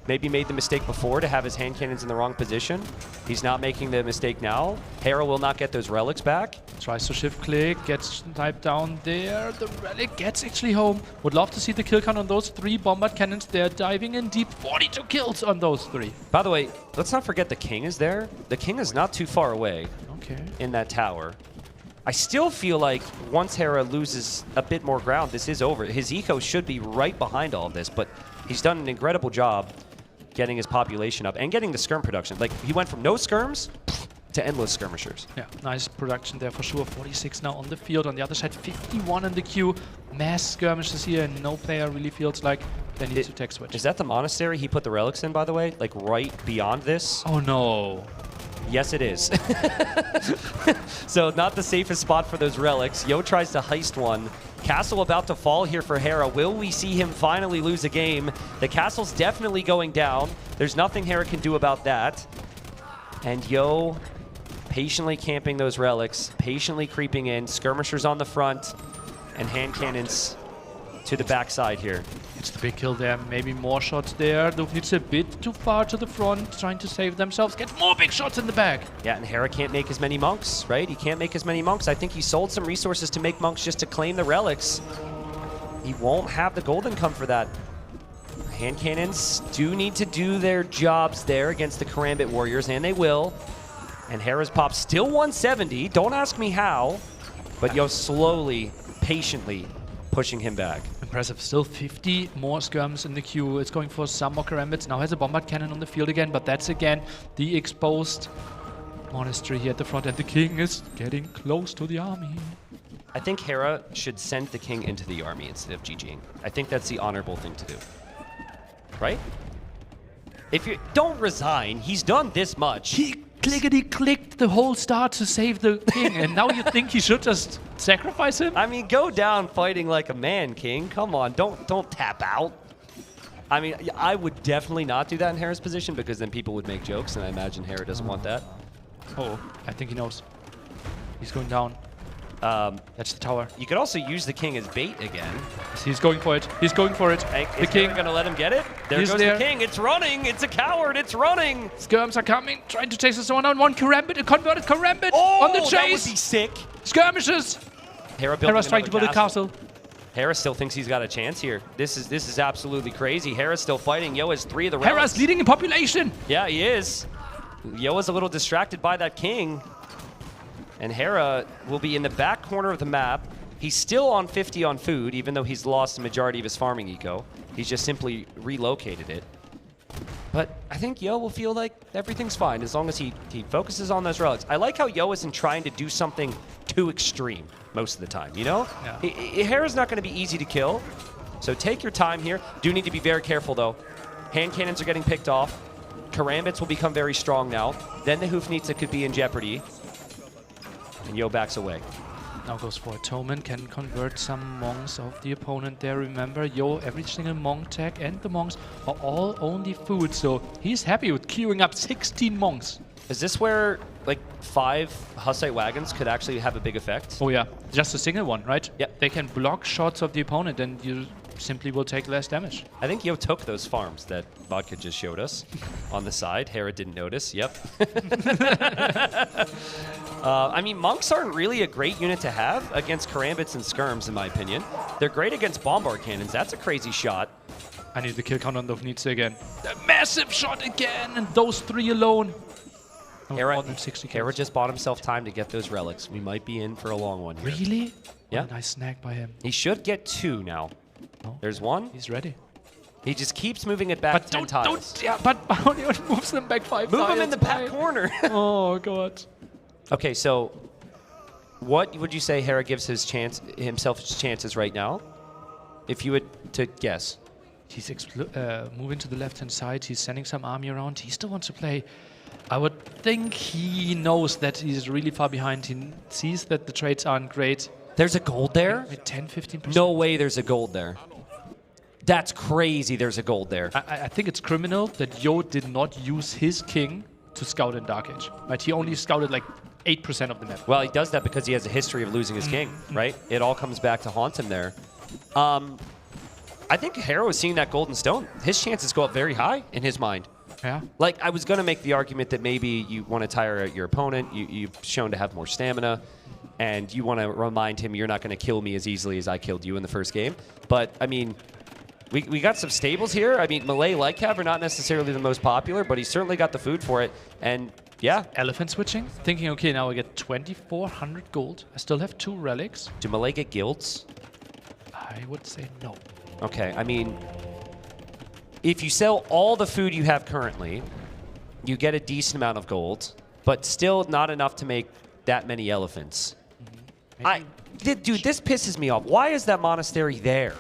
maybe made the mistake before to have his hand cannons in the wrong position. He's not making the mistake now. Hera will not get those relics back. Tries to shift click, gets sniped down there. The relic gets actually home. Would love to see the kill count on those 3 bombard cannons. They're diving in deep. 42 kills on those 3. By the way, let's not forget the king is there. The king is not too far away in that tower. I still feel like once Hera loses a bit more ground, this is over. His eco should be right behind all of this, but he's done an incredible job getting his population up and getting the skirm production. Like, he went from no skirms to endless skirmishers. Yeah, nice production there for sure. 46 now on the field. On the other side, 51 in the queue. Mass skirmishes here, and no player really feels like they need to tech switch. Is that the monastery he put the relics in, by the way? Like, right beyond this? Oh, no. Yes, it is. So, not the safest spot for those relics. Yo tries to heist one. Castle about to fall here for Hera. Will we see him finally lose a game? The castle's definitely going down. There's nothing Hera can do about that. And Yo patiently camping those relics, patiently creeping in. Skirmishers on the front, and hand cannons to the backside here. It's the big kill there. Maybe more shots there. It's a bit too far to the front, trying to save themselves. Get more big shots in the back. Yeah, and Hera can't make as many monks, right? He can't make as many monks. I think he sold some resources to make monks just to claim the relics. He won't have the golden come for that. Hand cannons do need to do their jobs there against the Karambit warriors, and they will. And Hera's pop still 170. Don't ask me how, but Yo slowly, patiently pushing him back. Impressive. Still 50 more skirms in the queue. It's going for some more Karambits. Now has a bombard cannon on the field again, but that's again the exposed monastery here at the front, and the king is getting close to the army. I think Hera should send the king into the army instead of GGing. I think that's the honorable thing to do. Right? If you don't resign, he's done this much. He clickety-clicked the whole start to save the king, and now you think he should just sacrifice him? I mean, go down fighting like a man, king. Come on, don't tap out. I mean, I would definitely not do that in Hera's position, because then people would make jokes, and I imagine Hera doesn't want that. Oh, I think he knows. He's going down. That's the tower. You could also use the king as bait again. He's going for it. He's going for it. Hey, the king gonna let him get it? There goes the king. It's running. It's a coward. It's running. Skirms are coming, trying to chase us one on one. Karambit, a converted Karambit on the chase. That would be sick. Skirmishes. Hera's trying to build a castle. Hera still thinks he's got a chance here. This is absolutely crazy. Hera's still fighting. Yo has 3 of the relics. Hera's leading in population. Yeah, he is. Yo is a little distracted by that king. And Hera will be in the back corner of the map. He's still on 50 on food, even though he's lost the majority of his farming eco. He's just simply relocated it. But I think Yo will feel like everything's fine as long as he focuses on those relics. I like how Yo isn't trying to do something too extreme most of the time, you know? Yeah. Hera's not going to be easy to kill, so take your time here. Do need to be very careful, though. Hand cannons are getting picked off. Karambits will become very strong now. Then the Hoofnitsa could be in jeopardy. And Yo backs away. Now goes for Atonement, can convert some monks of the opponent there. Remember, Yo, every single monk tag and the monks are all only food, so he's happy with queuing up 16 monks. Is this where, like, 5 Hussite wagons could actually have a big effect? Oh yeah, just a single one, right? Yeah. They can block shots of the opponent and you simply will take less damage. I think Yo took those farms that Vodka just showed us on the side. Hera didn't notice. Yep. I mean, monks aren't really a great unit to have against Karambits and skirms, in my opinion. They're great against bombard cannons. That's a crazy shot. I need the kill count on Dovnitsa again. The massive shot again, and those 3 alone. Hera just bought himself time to get those relics. We might be in for a long one here. Really? Yeah. What a nice snag by him. He should get 2 now. Oh. There's 1. He's ready. He just keeps moving it back 10 tiles. But only moves them back 5 tiles. Move him in the back corner. Oh, God. Okay, so what would you say Hera gives himself his chances right now? If you would to guess. He's moving to the left-hand side. He's sending some army around. He still wants to play. I would think he knows that he's really far behind. He sees that the trades aren't great. There's a gold there? At 10, 15%. No way there's a gold there. That's crazy there's a gold there. I think it's criminal that Yo did not use his king to scout in Dark Age. Right? He only scouted like 8% of the map. Well, he does that because he has a history of losing his king, right? It all comes back to haunt him there. I think Hera was seeing that golden stone. His chances go up very high in his mind. Yeah. Like, I was going to make the argument that maybe you want to tire out your opponent. You've shown to have more stamina. And you want to remind him you're not going to kill me as easily as I killed you in the first game. But, I mean, we got some stables here. I mean, Malay Lightcap are not necessarily the most popular, but he's certainly got the food for it. And, yeah. Elephant switching. Thinking, okay, now I get 2,400 gold. I still have 2 relics. Do Malay get guilds? I would say no. Okay, I mean, if you sell all the food you have currently, you get a decent amount of gold, but still not enough to make that many elephants. Dude, this pisses me off. Why is that monastery there?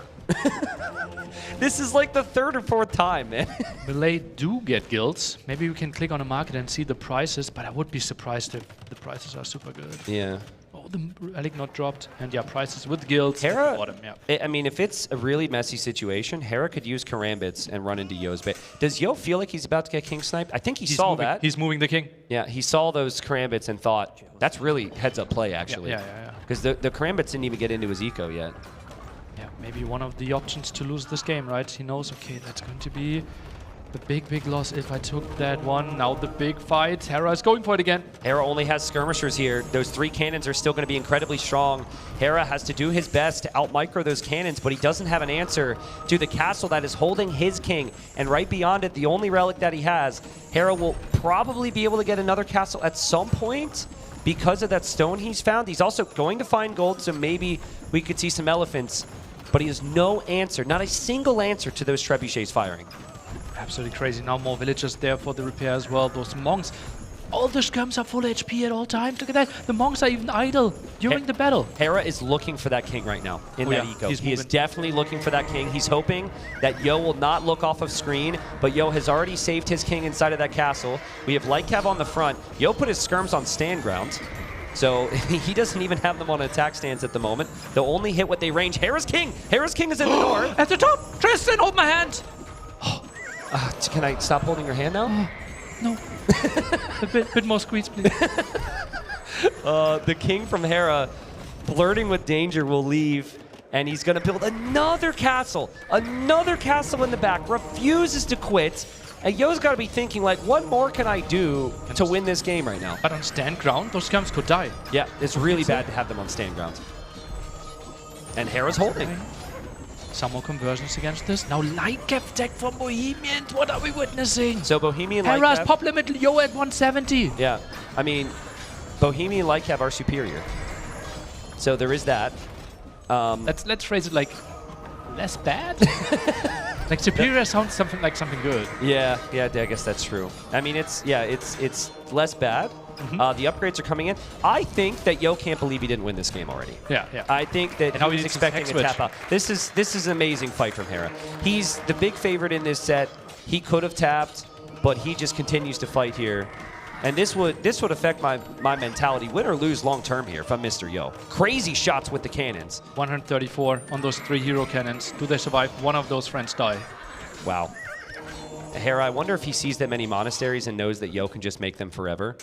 This is like the 3rd or 4th time, man. Malay do get guilds. Maybe we can click on a market and see the prices, but I would be surprised if the prices are super good. Yeah. Oh, the relic not dropped. And yeah, prices with guilds. Hera, bottom, yeah. I mean, if it's a really messy situation, Hera could use karambits and run into Yo's bait. Does Yo feel like he's about to get king sniped? I think he saw that. He's moving the king. Yeah, he saw those karambits and thought, that's really heads-up play, actually. Yeah. Because the karambits didn't even get into his eco yet. Yeah, maybe one of the options to lose this game, right? He knows, okay, that's going to be the big loss if I took that one. Now the big fight. Hera is going for it again. Hera only has skirmishers here. Those 3 cannons are still going to be incredibly strong. Hera has to do his best to out-micro those cannons, but he doesn't have an answer to the castle that is holding his king. And right beyond it, the only relic that he has, Hera will probably be able to get another castle at some point because of that stone he's found. He's also going to find gold, so maybe we could see some elephants. But he has no answer, not a single answer to those trebuchets firing. Absolutely crazy. Now more villagers there for the repair as well. Those monks, all the skirms are full HP at all times. Look at that. The monks are even idle during the battle. Hera is looking for that king right now in that eco. He is definitely looking for that king. He's hoping that Yo will not look off of screen, but Yo has already saved his king inside of that castle. We have Lightcav on the front. Yo put his skirms on stand ground. So he doesn't even have them on attack stance at the moment. They'll only hit what they range. Hera's king! Hera's king is in the north. At the top! Tristan, hold my hand! Can I stop holding your hand now? No. A bit more squeeze, please. The king from Hera, flirting with danger, will leave. And he's going to build another castle. Another castle in the back. Refuses to quit. And Yo's got to be thinking, like, what more can I do to win this game right now? But on stand ground, those scums could die. Yeah, it's really bad to have them on stand ground. And Hera's holding. Some more conversions against this. Now Lightcap deck from Bohemian. What are we witnessing? So Bohemian Hera's Lightcap... pop limit Yo at 170. Yeah, I mean, Bohemian Lightcap are superior. So there is that. Let's phrase it like less bad. Like superior sounds something good. Yeah, I guess that's true. I mean, it's less bad. The upgrades are coming in. I think that Yo can't believe he didn't win this game already. Yeah. I think that he was expecting a tap out. This is an amazing fight from Hera. He's the big favorite in this set. He could have tapped, but he just continues to fight here. And this would affect my mentality, win or lose long term here if I'm Mr. Yo. Crazy shots with the cannons. 134 on those 3 hero cannons. Do they survive? One of those friends die. Wow. Hera, I wonder if he sees that many monasteries and knows that Yo can just make them forever.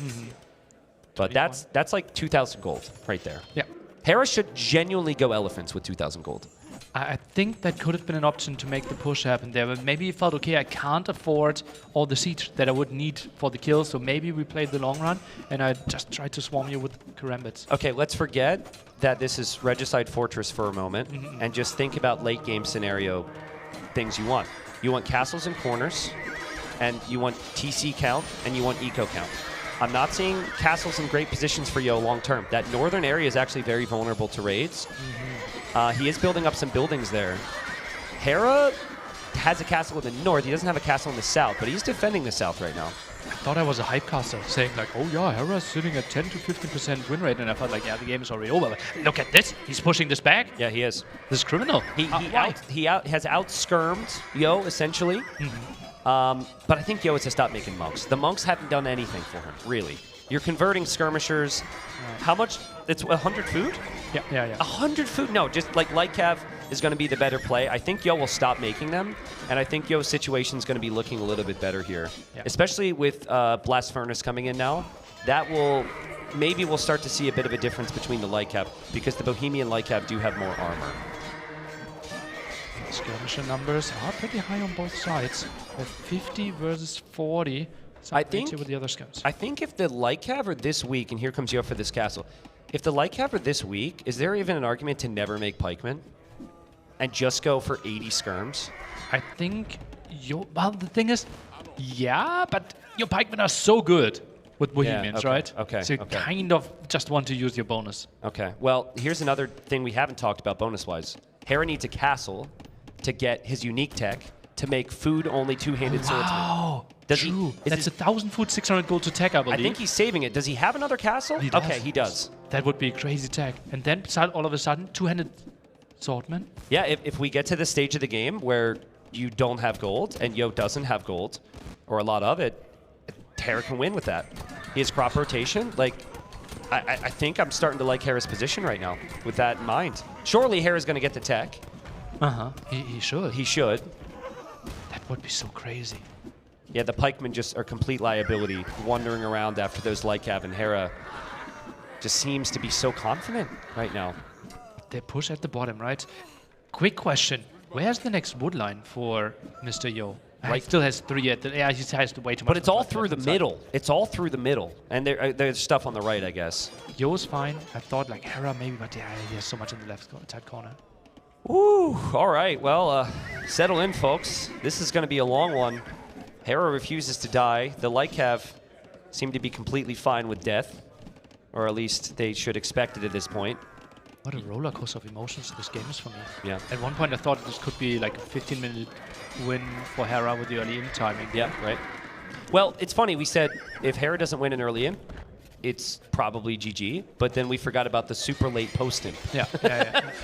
But that's like 2,000 gold right there. Yeah. Hera should genuinely go elephants with 2,000 gold. I think that could have been an option to make the push happen there, but maybe he felt, okay, I can't afford all the siege that I would need for the kill, so maybe we played the long run, and I just tried to swarm you with karambits. Okay, let's forget that this is Regicide Fortress for a moment, and just think about late game scenario things you want. You want castles and corners, and you want TC count, and you want eco count. I'm not seeing castles in great positions for Yo long term. That northern area is actually very vulnerable to raids. He is building up some buildings there. Hera has a castle in the north. He doesn't have a castle in the south, but he's defending the south right now. I thought I was a hypecaster saying like, oh yeah, Hera's sitting at 10 to 15% win rate, and I felt like, yeah, the game is already over. But look at this, he's pushing this back. Yeah, he is. This is criminal. He has out-skirmed Yo, essentially. But I think Yo has to stop making monks. The monks haven't done anything for him, really. You're converting skirmishers. How much? It's 100 food? Yeah. 100 food? No, just like Cav is going to be the better play. I think Yo will stop making them, and I think Yo's situation is going to be looking a little bit better here, especially with Blast Furnace coming in now. That will maybe we'll start to see a bit of a difference between the light cap because the Bohemian light cap do have more armor. Skirmisher numbers are pretty high on both sides. With 50 versus 40. I think with the other skims. I think if the light cav are this weak, and here comes Yo for this castle. If the light cav are this weak, is there even an argument to never make pikemen and just go for 80 skirms? I think well, the thing is, yeah, but your pikemen are so good with Bohemians, right? Okay. So you kind of just want to use your bonus. Okay. Well, here's another thing we haven't talked about bonus-wise. Hera needs a castle to get his unique tech to make food only two-handed swordsman. Wow. True. That's 1,000 food, 600 gold to tech, I believe. I think he's saving it. Does he have another castle? He does. Okay, he does. That would be a crazy tech. And then all of a sudden, two-handed swordman. Yeah, if we get to the stage of the game where you don't have gold and Yo doesn't have gold, or a lot of it, Hera can win with that. He has crop rotation. Like, I think I'm starting to like Hera's position right now with that in mind. Surely Hera's going to get the tech. He should. He should. That would be so crazy. Yeah, the pikemen just are complete liability, wandering around after those light cav, and Hera just seems to be so confident right now. They push at the bottom, right? Quick question. Where's the next wood line for Mr. Yo? He still has 3 at the... Yeah, he has way too much. But it's all through the middle. It's all through the middle. And there's stuff on the right, I guess. Yo's fine. I thought like Hera maybe, but yeah, he has so much in the left side corner. Woo! All right, well, settle in, folks. This is going to be a long one. Hera refuses to die. The light cav seem to be completely fine with death. Or at least they should expect it at this point. What a roller coaster of emotions this game is for me. Yeah. At one point I thought this could be like a 15-minute win for Hera with the early in timing. Yeah, right. Well, it's funny. We said if Hera doesn't win an early in, it's probably GG. But then we forgot about the super late post-in. Yeah.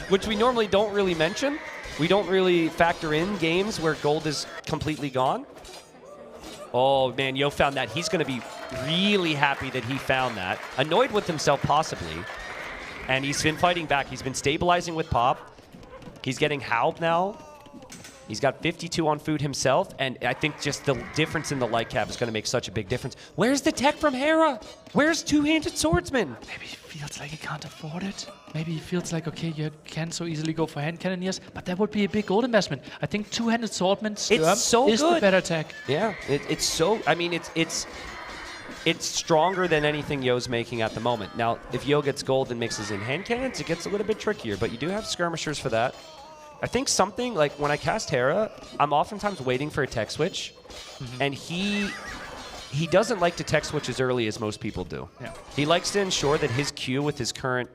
Which we normally don't really mention. We don't really factor in games where gold is completely gone. Oh, man, Yo found that. He's going to be really happy that he found that. Annoyed with himself, possibly. And he's been fighting back. He's been stabilizing with Pop. He's getting Halb now. He's got 52 on food himself. And I think just the difference in the light cap is going to make such a big difference. Where's the tech from Hera? Where's two-handed swordsman? Maybe he feels like he can't afford it. Maybe he feels like, okay, you can't so easily go for hand cannoneers, but that would be a big gold investment. I think two-handed swordman is the better tech. Yeah, it's so... I mean, it's stronger than anything Yo's making at the moment. Now, if Yo gets gold and mixes in hand cannons, it gets a little bit trickier, but you do have skirmishers for that. I think something, like when I cast Hera, I'm oftentimes waiting for a tech switch, and he doesn't like to tech switch as early as most people do. Yeah. He likes to ensure that his Q with his current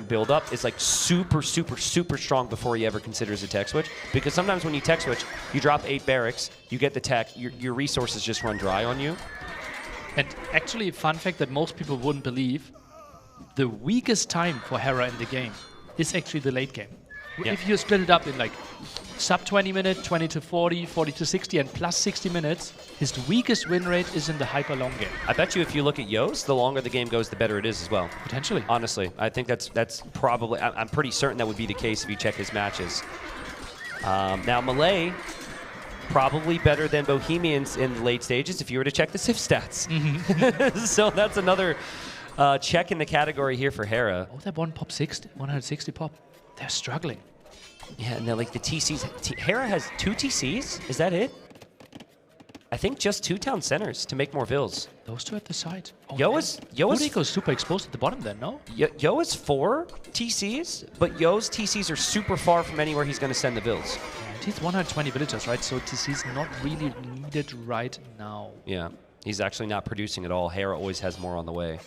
build-up is like super, super, super strong before he ever considers a tech switch, because sometimes when you tech switch, you drop 8 barracks, you get the tech, your resources just run dry on you. And actually, a fun fact that most people wouldn't believe, the weakest time for Hera in the game is actually the late game. Yeah. If you split it up in like sub 20 minute, 20 to 40, 40 to 60, and plus 60 minutes, his weakest win rate is in the hyper long game. I bet you if you look at Yo's, the longer the game goes, the better it is as well. Potentially. Honestly, I think that's probably, I'm pretty certain that would be the case if you check his matches. Now, Malay, probably better than Bohemians in the late stages if you were to check the Civ stats. So that's another check in the category here for Hera. Oh, that one pop 60, 160 pop. They're struggling. Yeah, and they're like the TCs. Hera has 2 TCs? Is that it? I think just 2 town centers to make more vills. Those 2 at the side. Oh, Yo's super exposed at the bottom then, no? Yo is 4 TCs, but Yo's TCs are super far from anywhere he's going to send the vills. Yeah, he's 120 villagers, right? So TC's not really needed right now. Yeah, he's actually not producing at all. Hera always has more on the way.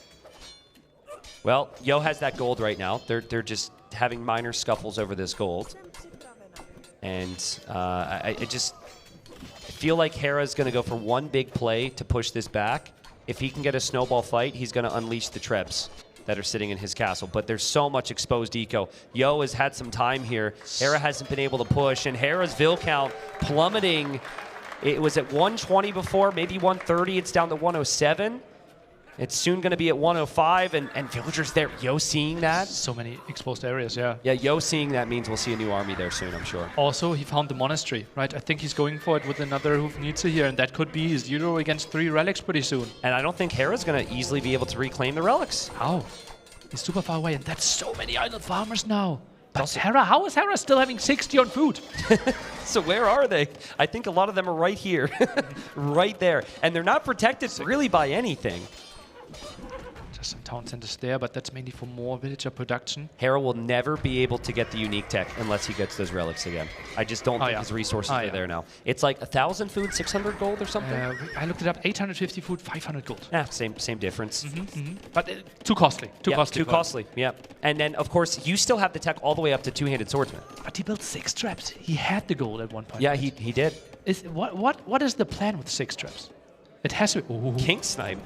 Well, Yo has that gold right now. They're just having minor scuffles over this gold. And I just feel like Hera's going to go for one big play to push this back. If he can get a snowball fight, he's going to unleash the Trebs that are sitting in his castle. But there's so much exposed eco. Yo has had some time here. Hera hasn't been able to push, and Hera's Vil count plummeting. It was at 120 before, maybe 130. It's down to 107. It's soon going to be at 105, and villagers there. Yo seeing that. So many exposed areas, yeah. Yeah, Yo seeing that means we'll see a new army there soon, I'm sure. Also, he found the monastery, right? I think he's going for it with another Hufnitze here, and that could be 0 against 3 relics pretty soon. And I don't think Hera's going to easily be able to reclaim the relics. How? He's super far away, and that's so many idle farmers now. But Also- Hera, how is Hera still having 60 on food? So where are they? I think a lot of them are right here, right there. And they're not protected really by anything. Just some town centers there, but that's mainly for more villager production. Hera will never be able to get the unique tech unless he gets those relics again. I just don't think his resources are there now. It's like 1,000 food, 600 gold or something? I looked it up, 850 food, 500 gold. Yeah, same difference. But too costly, too costly. Too costly, yeah. And then, of course, you still have the tech all the way up to two-handed swordsman. But he built 6 traps. He had the gold at one point. Yeah, he did. What is the plan with 6 traps? It has to be... Ooh. King Snipe.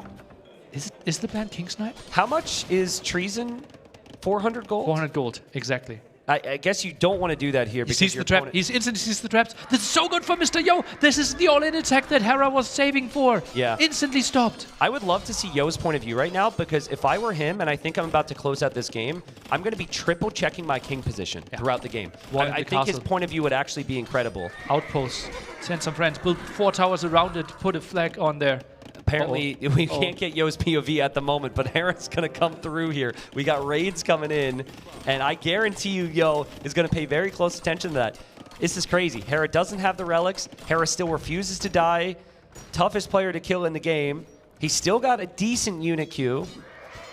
Is the plan King Snipe? How much is treason? 400 gold? 400 gold, exactly. I guess you don't want to do that here He because sees your the trap. opponent- He instantly sees the traps. This is so good for Mr. Yo. This is the all-in attack that Hera was saving for. Yeah. Instantly stopped. I would love to see Yo's point of view right now, because if I were him, and I think I'm about to close out this game, I'm going to be triple checking my king position throughout the game. I think his point of view would actually be incredible. Outposts. Send some friends. Build 4 towers around it. Put a flag on there. Apparently, we can't get Yo's POV at the moment, but Hera's going to come through here. We got raids coming in, and I guarantee you Yo is going to pay very close attention to that. This is crazy. Hera doesn't have the relics. Hera still refuses to die. Toughest player to kill in the game. He's still got a decent unit queue.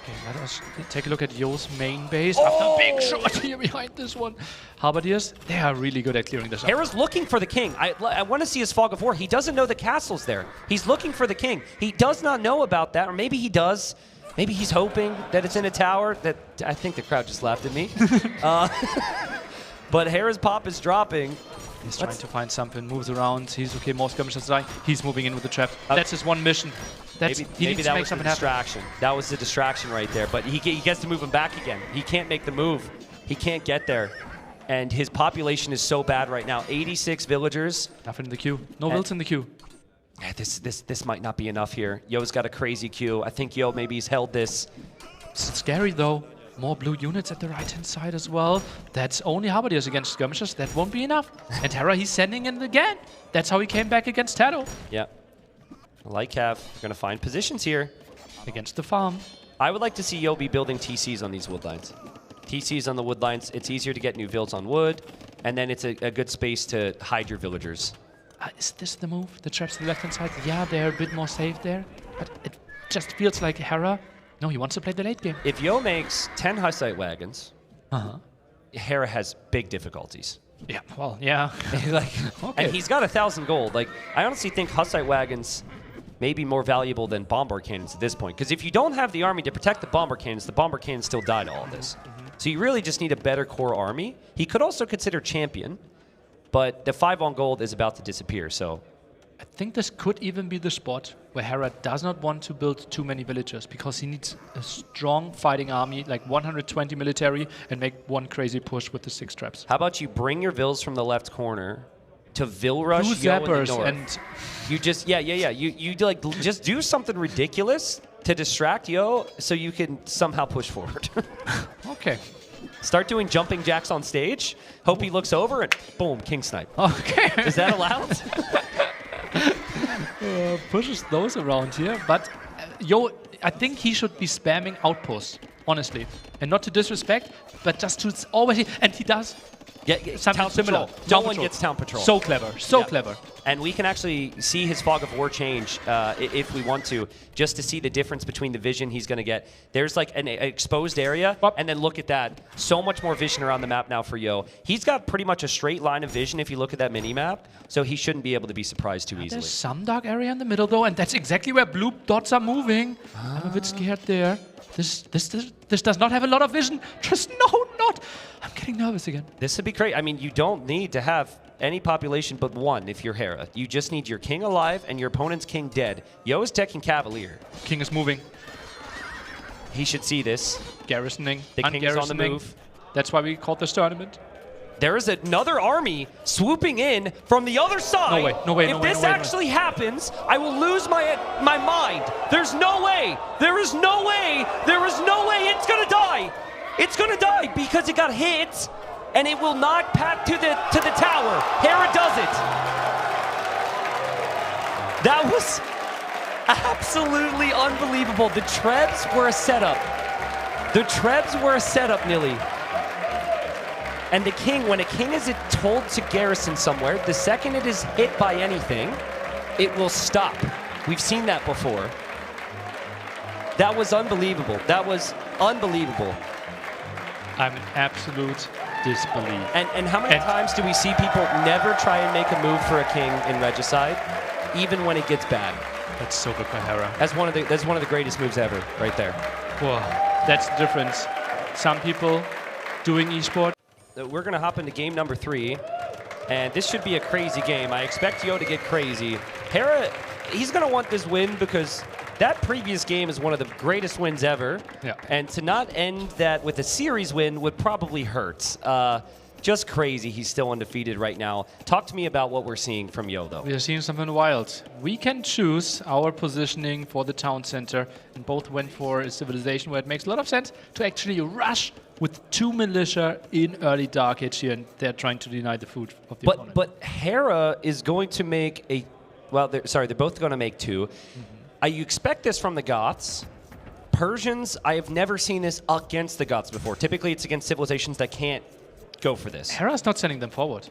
Okay, let us take a look at Yo's main base. After a big shot here behind this one. Halberdiers, they are really good at clearing this up. Hera's looking for the king. I want to see his Fog of War. He doesn't know the castle's there. He's looking for the king. He does not know about that, or maybe he does. Maybe he's hoping that it's in a tower. That I think the crowd just laughed at me. But Hera's pop is dropping. He's trying to find something, moves around. He's okay, more skirmishers dying. He's moving in with the trap. That's his one mission. He needs to make something happen. Distraction. That was the distraction right there. But he gets to move him back again. He can't make the move. He can't get there. And his population is so bad right now. 86 villagers. Nothing in the queue. No wills in the queue. Yeah, this might not be enough here. Yo's got a crazy queue. I think Yo maybe he's held this. It's scary though. More blue units at the right-hand side as well. That's only Halberdiers against skirmishers. That won't be enough. And Hera, he's sending in again. That's how he came back against Tado. Yeah. Like Cav, they're going to find positions here. Against the farm. I would like to see Yo be building TCs on these wood lines. TCs on the wood lines, it's easier to get new builds on wood, and then it's a good space to hide your villagers. Is this the move? The traps to the left-hand side? Yeah, they're a bit more safe there. But it just feels like Hera... No, he wants to play the late game. If Yo makes 10 Hussite wagons, Hera has big difficulties. Yeah, well, yeah. And he's got 1,000 gold. Like, I honestly think Hussite wagons may be more valuable than bombard cannons at this point. Because if you don't have the army to protect the bombard cannons still die to all of this. So you really just need a better core army. He could also consider champion, but the 5 on gold is about to disappear, so... I think this could even be the spot where Hera does not want to build too many villagers because he needs a strong fighting army, like 120 military, and make one crazy push with the 6 traps. How about you bring your vills from the left corner to Vil rush Blue Yo in the zappers north. and you just you like just do something ridiculous to distract Yo so you can somehow push forward. okay. Start doing jumping jacks on stage. Hope he looks over and boom, king snipe. Okay. Is that allowed? Pushes those around here, but Yo, I think he should be spamming outposts, honestly, and not to disrespect, but just to always, and he does. Yeah, something town similar. patrol. Town No one patrol. gets town patrol. So clever, so clever. And we can actually see his Fog of War change if we want to, just to see the difference between the vision he's going to get. There's like an exposed area, and then look at that. So much more vision around the map now for Yo. He's got pretty much a straight line of vision if you look at that mini-map, so he shouldn't be able to be surprised too easily. There's some dark area in the middle, though, and that's exactly where blue dots are moving. I'm a bit scared there. This does not have a lot of vision. Just no, not. I'm getting nervous again. This would be great. I mean, you don't need to have any population but one if you're Hera. You just need your king alive and your opponent's king dead. Yo is teching Cavalier. King is moving. He should see this. Garrisoning. The king is on the move. That's why we called this tournament. There is another army swooping in from the other side. No way, no way, if no way, this no way, actually happens, I will lose my mind. There's no way. There is no way. There is no way it's gonna die. It's gonna die because it got hit, and it will not pack to the tower. Hera does it. That was absolutely unbelievable. The Trebs were a setup. The Trebs were a setup, Nilly. And the king, when a king is told to garrison somewhere, the second it is hit by anything, it will stop. We've seen that before. That was unbelievable. That was unbelievable. I'm in absolute disbelief. And how many times do we see people never try and make a move for a king in Regicide, even when it gets bad? That's so good for Hera. That's one of the greatest moves ever, right there. Whoa, that's the difference. Some people doing esports. We're going to hop into game number 3, and this should be a crazy game. I expect Yo to get crazy. Hera, he's going to want this win because that previous game is one of the greatest wins ever. Yeah. And to not end that with a series win would probably hurt. Just crazy. He's still undefeated right now. Talk to me about what we're seeing from Yo, though. We are seeing something wild. We can choose our positioning for the town center, and both went for a civilization where it makes a lot of sense to actually rush with 2 militia in early Dark Age here, and they're trying to deny the food of the opponent. But Hera is going to make a... Well, they're both going to make 2. Mm-hmm. You expect this from the Goths. Persians, I have never seen this against the Goths before. Typically, it's against civilizations that can't go for this. Hera's not sending them forward.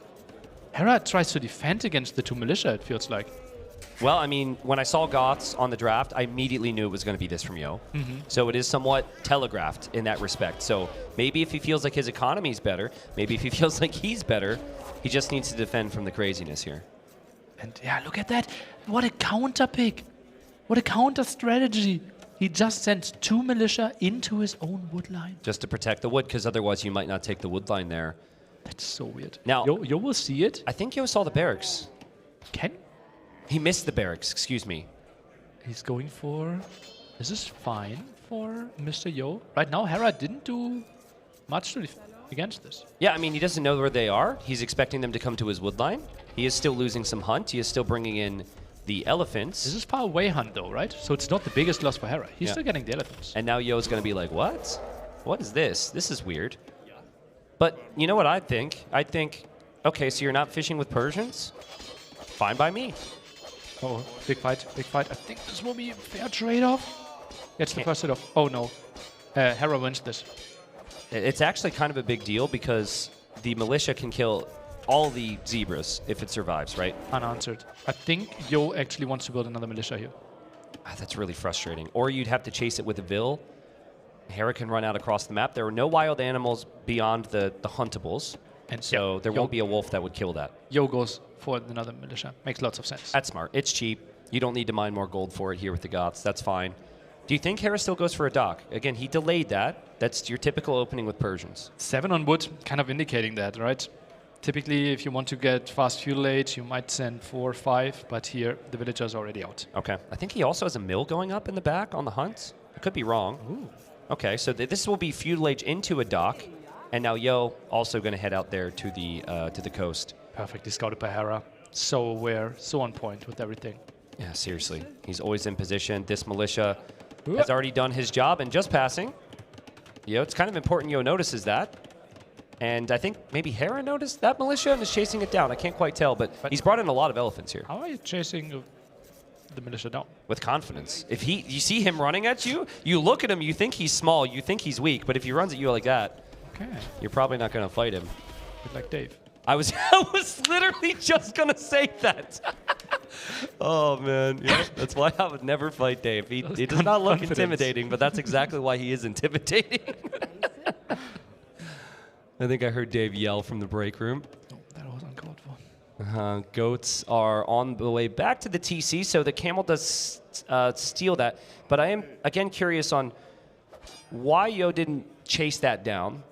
Hera tries to defend against the 2 militia, it feels like. Well, I mean, when I saw Goths on the draft, I immediately knew it was going to be this from Yo. Mm-hmm. So it is somewhat telegraphed in that respect. So maybe if he feels like his economy is better, maybe if he feels like he's better, he just needs to defend from the craziness here. And yeah, look at that. What a counter pick. What a counter strategy. He just sent 2 militia into his own wood line. Just to protect the wood, because otherwise you might not take the wood line there. That's so weird. Now, Yo will see it. I think Yo saw the barracks. He missed the barracks, excuse me. He's going for... This is fine for Mr. Yo. Right now, Hera didn't do much to against this. Yeah, I mean, he doesn't know where they are. He's expecting them to come to his wood line. He is still losing some hunt. He is still bringing in the elephants. This is far away hunt, though, right? So it's not the biggest loss for Hera. He's still getting the elephants. And now Yo's going to be like, what? What is this? This is weird. But you know what I think? I think, okay, so you're not fishing with Persians? Fine by me. Oh, big fight, big fight. I think this will be a fair trade-off. It's the first hit-off. Oh, no. Hera wins this. It's actually kind of a big deal because the militia can kill all the zebras if it survives, right? Unanswered. I think Yo actually wants to build another militia here. That's really frustrating. Or you'd have to chase it with a Vil. Hera can run out across the map. There are no wild animals beyond the huntables. And so there won't be a wolf that would kill that. Yo goes for another militia. Makes lots of sense. That's smart. It's cheap. You don't need to mine more gold for it here with the Goths. That's fine. Do you think Hera still goes for a dock? Again, he delayed that. That's your typical opening with Persians. 7 on wood, kind of indicating that, right? Typically, if you want to get fast fuel age, you might send 4 or 5, but here the villager's already out. Okay. I think he also has a mill going up in the back on the hunt. I could be wrong. Ooh. Okay, so this will be feudal age into a dock. And now Yo also going to head out there to the coast. Perfectly scouted by Hera. So aware, so on point with everything. Yeah, seriously. He's always in position. This militia has already done his job and just passing. Yo, it's kind of important Yo notices that. And I think maybe Hera noticed that militia and is chasing it down. I can't quite tell, but he's brought in a lot of elephants here. How are you chasing the militia down? With confidence. If you see him running at you, you look at him, you think he's small, you think he's weak, but if he runs at you like that, you're probably not going to fight him. Bit like Dave. I was literally just going to say that. Oh, man. Yeah, that's why I would never fight Dave. He does not look intimidating, but that's exactly why he is intimidating. I think I heard Dave yell from the break room. Oh, that was uncalled for. Goats are on the way back to the TC, so the camel does steal that. But I am, again, curious on why Yo didn't chase that down.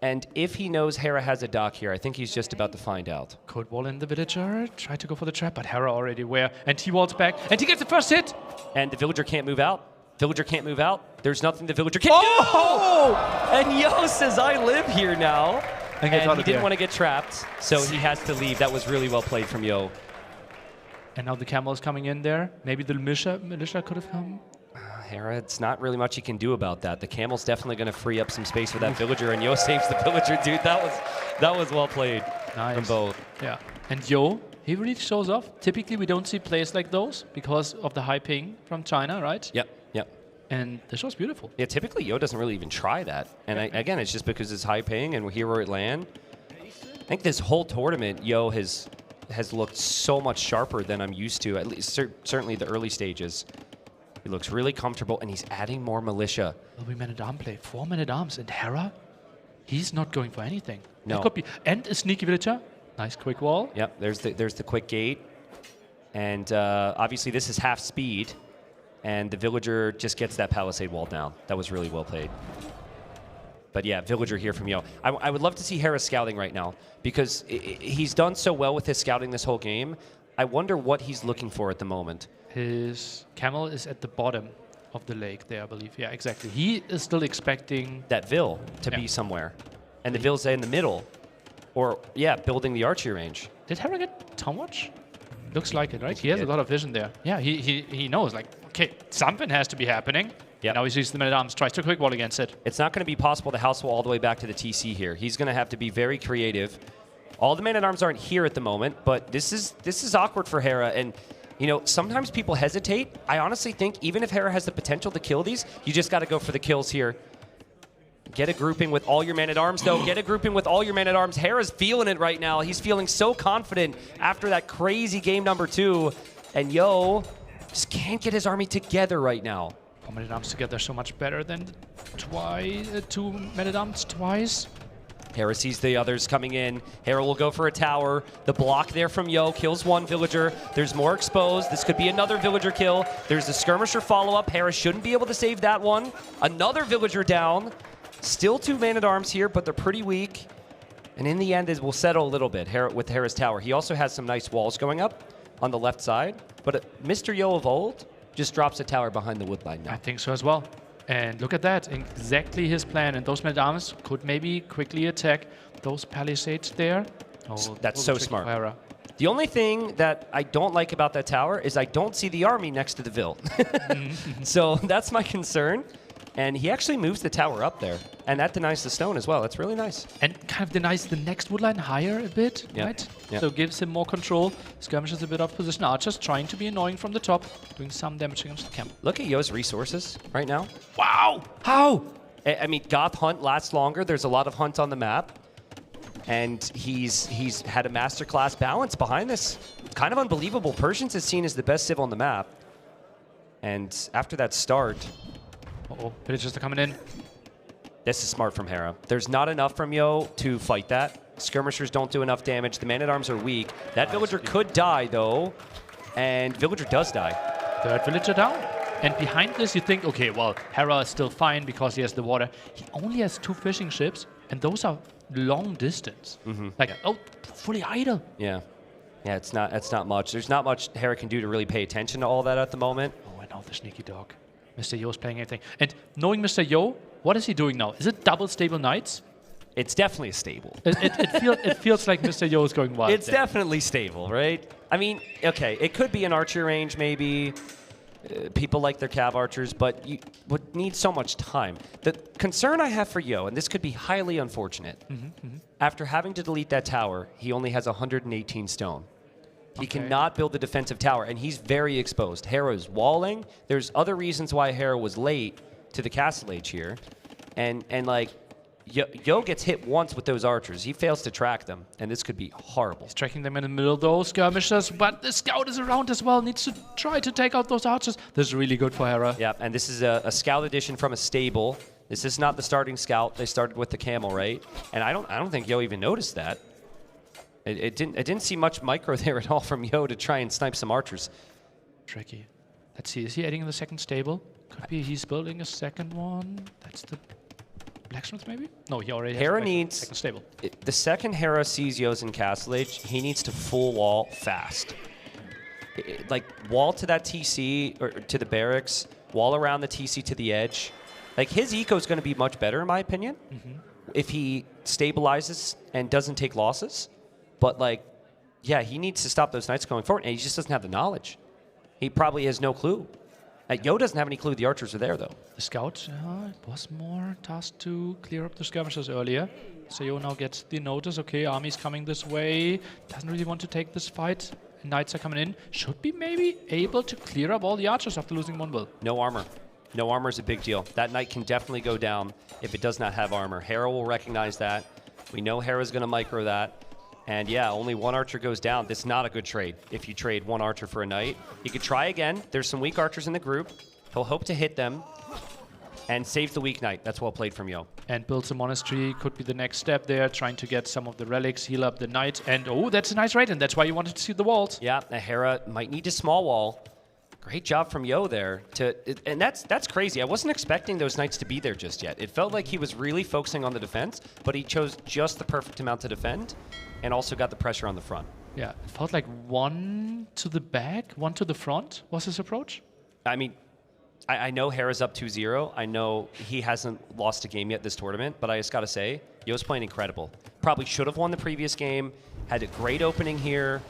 And if he knows Hera has a dock here, I think he's just about to find out. Code wall in the villager. Try to go for the trap, but Hera already aware. And he walls back, and he gets the first hit. And the villager can't move out. Villager can't move out. There's nothing the villager can do. And Yo says, I live here now. And he didn't want to get trapped, so he has to leave. That was really well played from Yo. And now the camel is coming in there. Maybe the militia could have come. Hera, it's not really much he can do about that. The camel's definitely going to free up some space for that villager, and Yo saves the villager, dude. That was well played from both. Yeah. And Yo, he really shows off. Typically, we don't see plays like those because of the high ping from China, right? Yep. And the show's beautiful. Yeah, typically Yo doesn't really even try that. And again, it's just because it's high ping and we're here where it land. I think this whole tournament, Yo has looked so much sharper than I'm used to, at least certainly the early stages. He looks really comfortable, and he's adding more militia. Will be man-at-arm play. 4 man-at-arms. And Hera, he's not going for anything. No. It could be. And a sneaky villager. Nice quick wall. Yep, there's the quick gate. And obviously this is half speed. And the villager just gets that palisade wall down. That was really well played. But yeah, villager here from Yo. I would love to see Hera scouting right now, because he's done so well with his scouting this whole game. I wonder what he's looking for at the moment. His camel is at the bottom of the lake there, I believe. Yeah, exactly. He is still expecting that Vil to be somewhere. And the Vil's in the middle. Or, yeah, building the archery range. Did Hera get Tom Watch? Looks like it, right? He has a lot of vision there. Yeah, he knows, like, okay, something has to be happening. Yeah. Now he sees the man-at-arms, tries to quick wall against it. It's not going to be possible to house wall all the way back to the TC here. He's going to have to be very creative. All the man-at-arms aren't here at the moment, but this is awkward for Hera. And, you know, sometimes people hesitate. I honestly think even if Hera has the potential to kill these, you just got to go for the kills here. Get a grouping with all your man-at-arms, though. Get a grouping with all your man-at-arms. Hera's feeling it right now. He's feeling so confident after that crazy game number 2. And Yo just can't get his army together right now. 4 man-at-arms together so much better than 2 man-at-arms twice. Hera sees the others coming in. Hera will go for a tower. The block there from Yo kills 1 villager. There's more exposed. This could be another villager kill. There's the skirmisher follow-up. Hera shouldn't be able to save that one. Another villager down. Still 2 man-at-arms here, but they're pretty weak. And in the end, it will settle a little bit with Hera's tower. He also has some nice walls going up on the left side. But Mr. Yo of old just drops a tower behind the woodline now. I think so as well. And look at that, exactly his plan. And those man-at-arms could maybe quickly attack those palisades there. Oh, that's so smart. The only thing that I don't like about that tower is I don't see the army next to the Vil. So that's my concern. And he actually moves the tower up there. And that denies the stone as well. That's really nice. And kind of denies the next woodline higher a bit, right? Yep. So gives him more control. Skirmishers a bit off position. Archers trying to be annoying from the top, doing some damage against the camp. Look at Yo's resources right now. Wow! How? I mean, Goth Hunt lasts longer. There's a lot of hunt on the map. And he's had a masterclass balance behind this. Kind of unbelievable. Persians is seen as the best civ on the map. And after that start... Uh-oh, villagers are coming in. This is smart from Hera. There's not enough from Yo to fight that. Skirmishers don't do enough damage. The man-at-arms are weak. That villager could die, though. And villager does die. 3rd villager down. And behind this, you think, okay, well, Hera is still fine because he has the water. He only has 2 fishing ships, and those are long distance. Like, fully idle. Yeah. Yeah, it's not much. There's not much Hera can do to really pay attention to all that at the moment. Oh, and now the sneaky dog. Mr. Yo's playing everything. And knowing Mr. Yo, what is he doing now? Is it double stable knights? It's definitely stable. It feels like Mr. Yo is going wild. It's definitely stable, right? I mean, okay, it could be an archer range maybe. People like their cav archers, but you would need so much time. The concern I have for Yo, and this could be highly unfortunate, after having to delete that tower, he only has 118 stone. He cannot build the defensive tower, and he's very exposed. Hera's walling. There's other reasons why Hera was late to the castle age here. And like, Yo gets hit once with those archers. He fails to track them, and this could be horrible. He's tracking them in the middle, though, skirmishers, but the scout is around as well. Needs to try to take out those archers. This is really good for Hera. Yeah, and this is a scout edition from a stable. This is not the starting scout. They started with the camel, right? And I don't think Yo even noticed that. It didn't see much micro there at all from Yo to try and snipe some archers. Tricky. Let's see. Is he adding in the second stable? Could be he's building a second one. That's the Blacksmith maybe? No, he already has Hera Blacksmith. needs... Second stable. The second Hera sees Yo's in Castle Age, he needs to full wall fast. Like, wall to that TC, or to the barracks, wall around the TC to the edge. Like, his eco is going to be much better, in my opinion, if he stabilizes and doesn't take losses. But, like, yeah, he needs to stop those knights going forward, and he just doesn't have the knowledge. He probably has no clue. Yo doesn't have any clue the archers are there, though. The scout was more tasked to clear up the skirmishers earlier. So Yo now gets the notice, okay, army's coming this way. Doesn't really want to take this fight. Knights are coming in. Should be maybe able to clear up all the archers after losing one will. No armor. No armor is a big deal. That knight can definitely go down if it does not have armor. Hera will recognize that. We know Hera's going to micro that. And yeah, only one archer goes down. This is not a good trade if you trade one archer for a knight. You could try again. There's some weak archers in the group. He'll hope to hit them and save the weak knight. That's well played from Yo. And builds a monastery could be the next step there, trying to get some of the relics, heal up the knight. And oh, that's a nice raid, and that's why you wanted to see the walls. Yeah, Hera might need a small wall. Great job from Yo there. And that's crazy. I wasn't expecting those knights to be there just yet. It felt like he was really focusing on the defense, but he chose just the perfect amount to defend and also got the pressure on the front. Yeah, it felt like one to the back, one to the front was his approach. I mean, I know Hera's up 2-0. I know he hasn't lost a game yet this tournament, but I just got to say, Yo's playing incredible. Probably should have won the previous game, had a great opening here.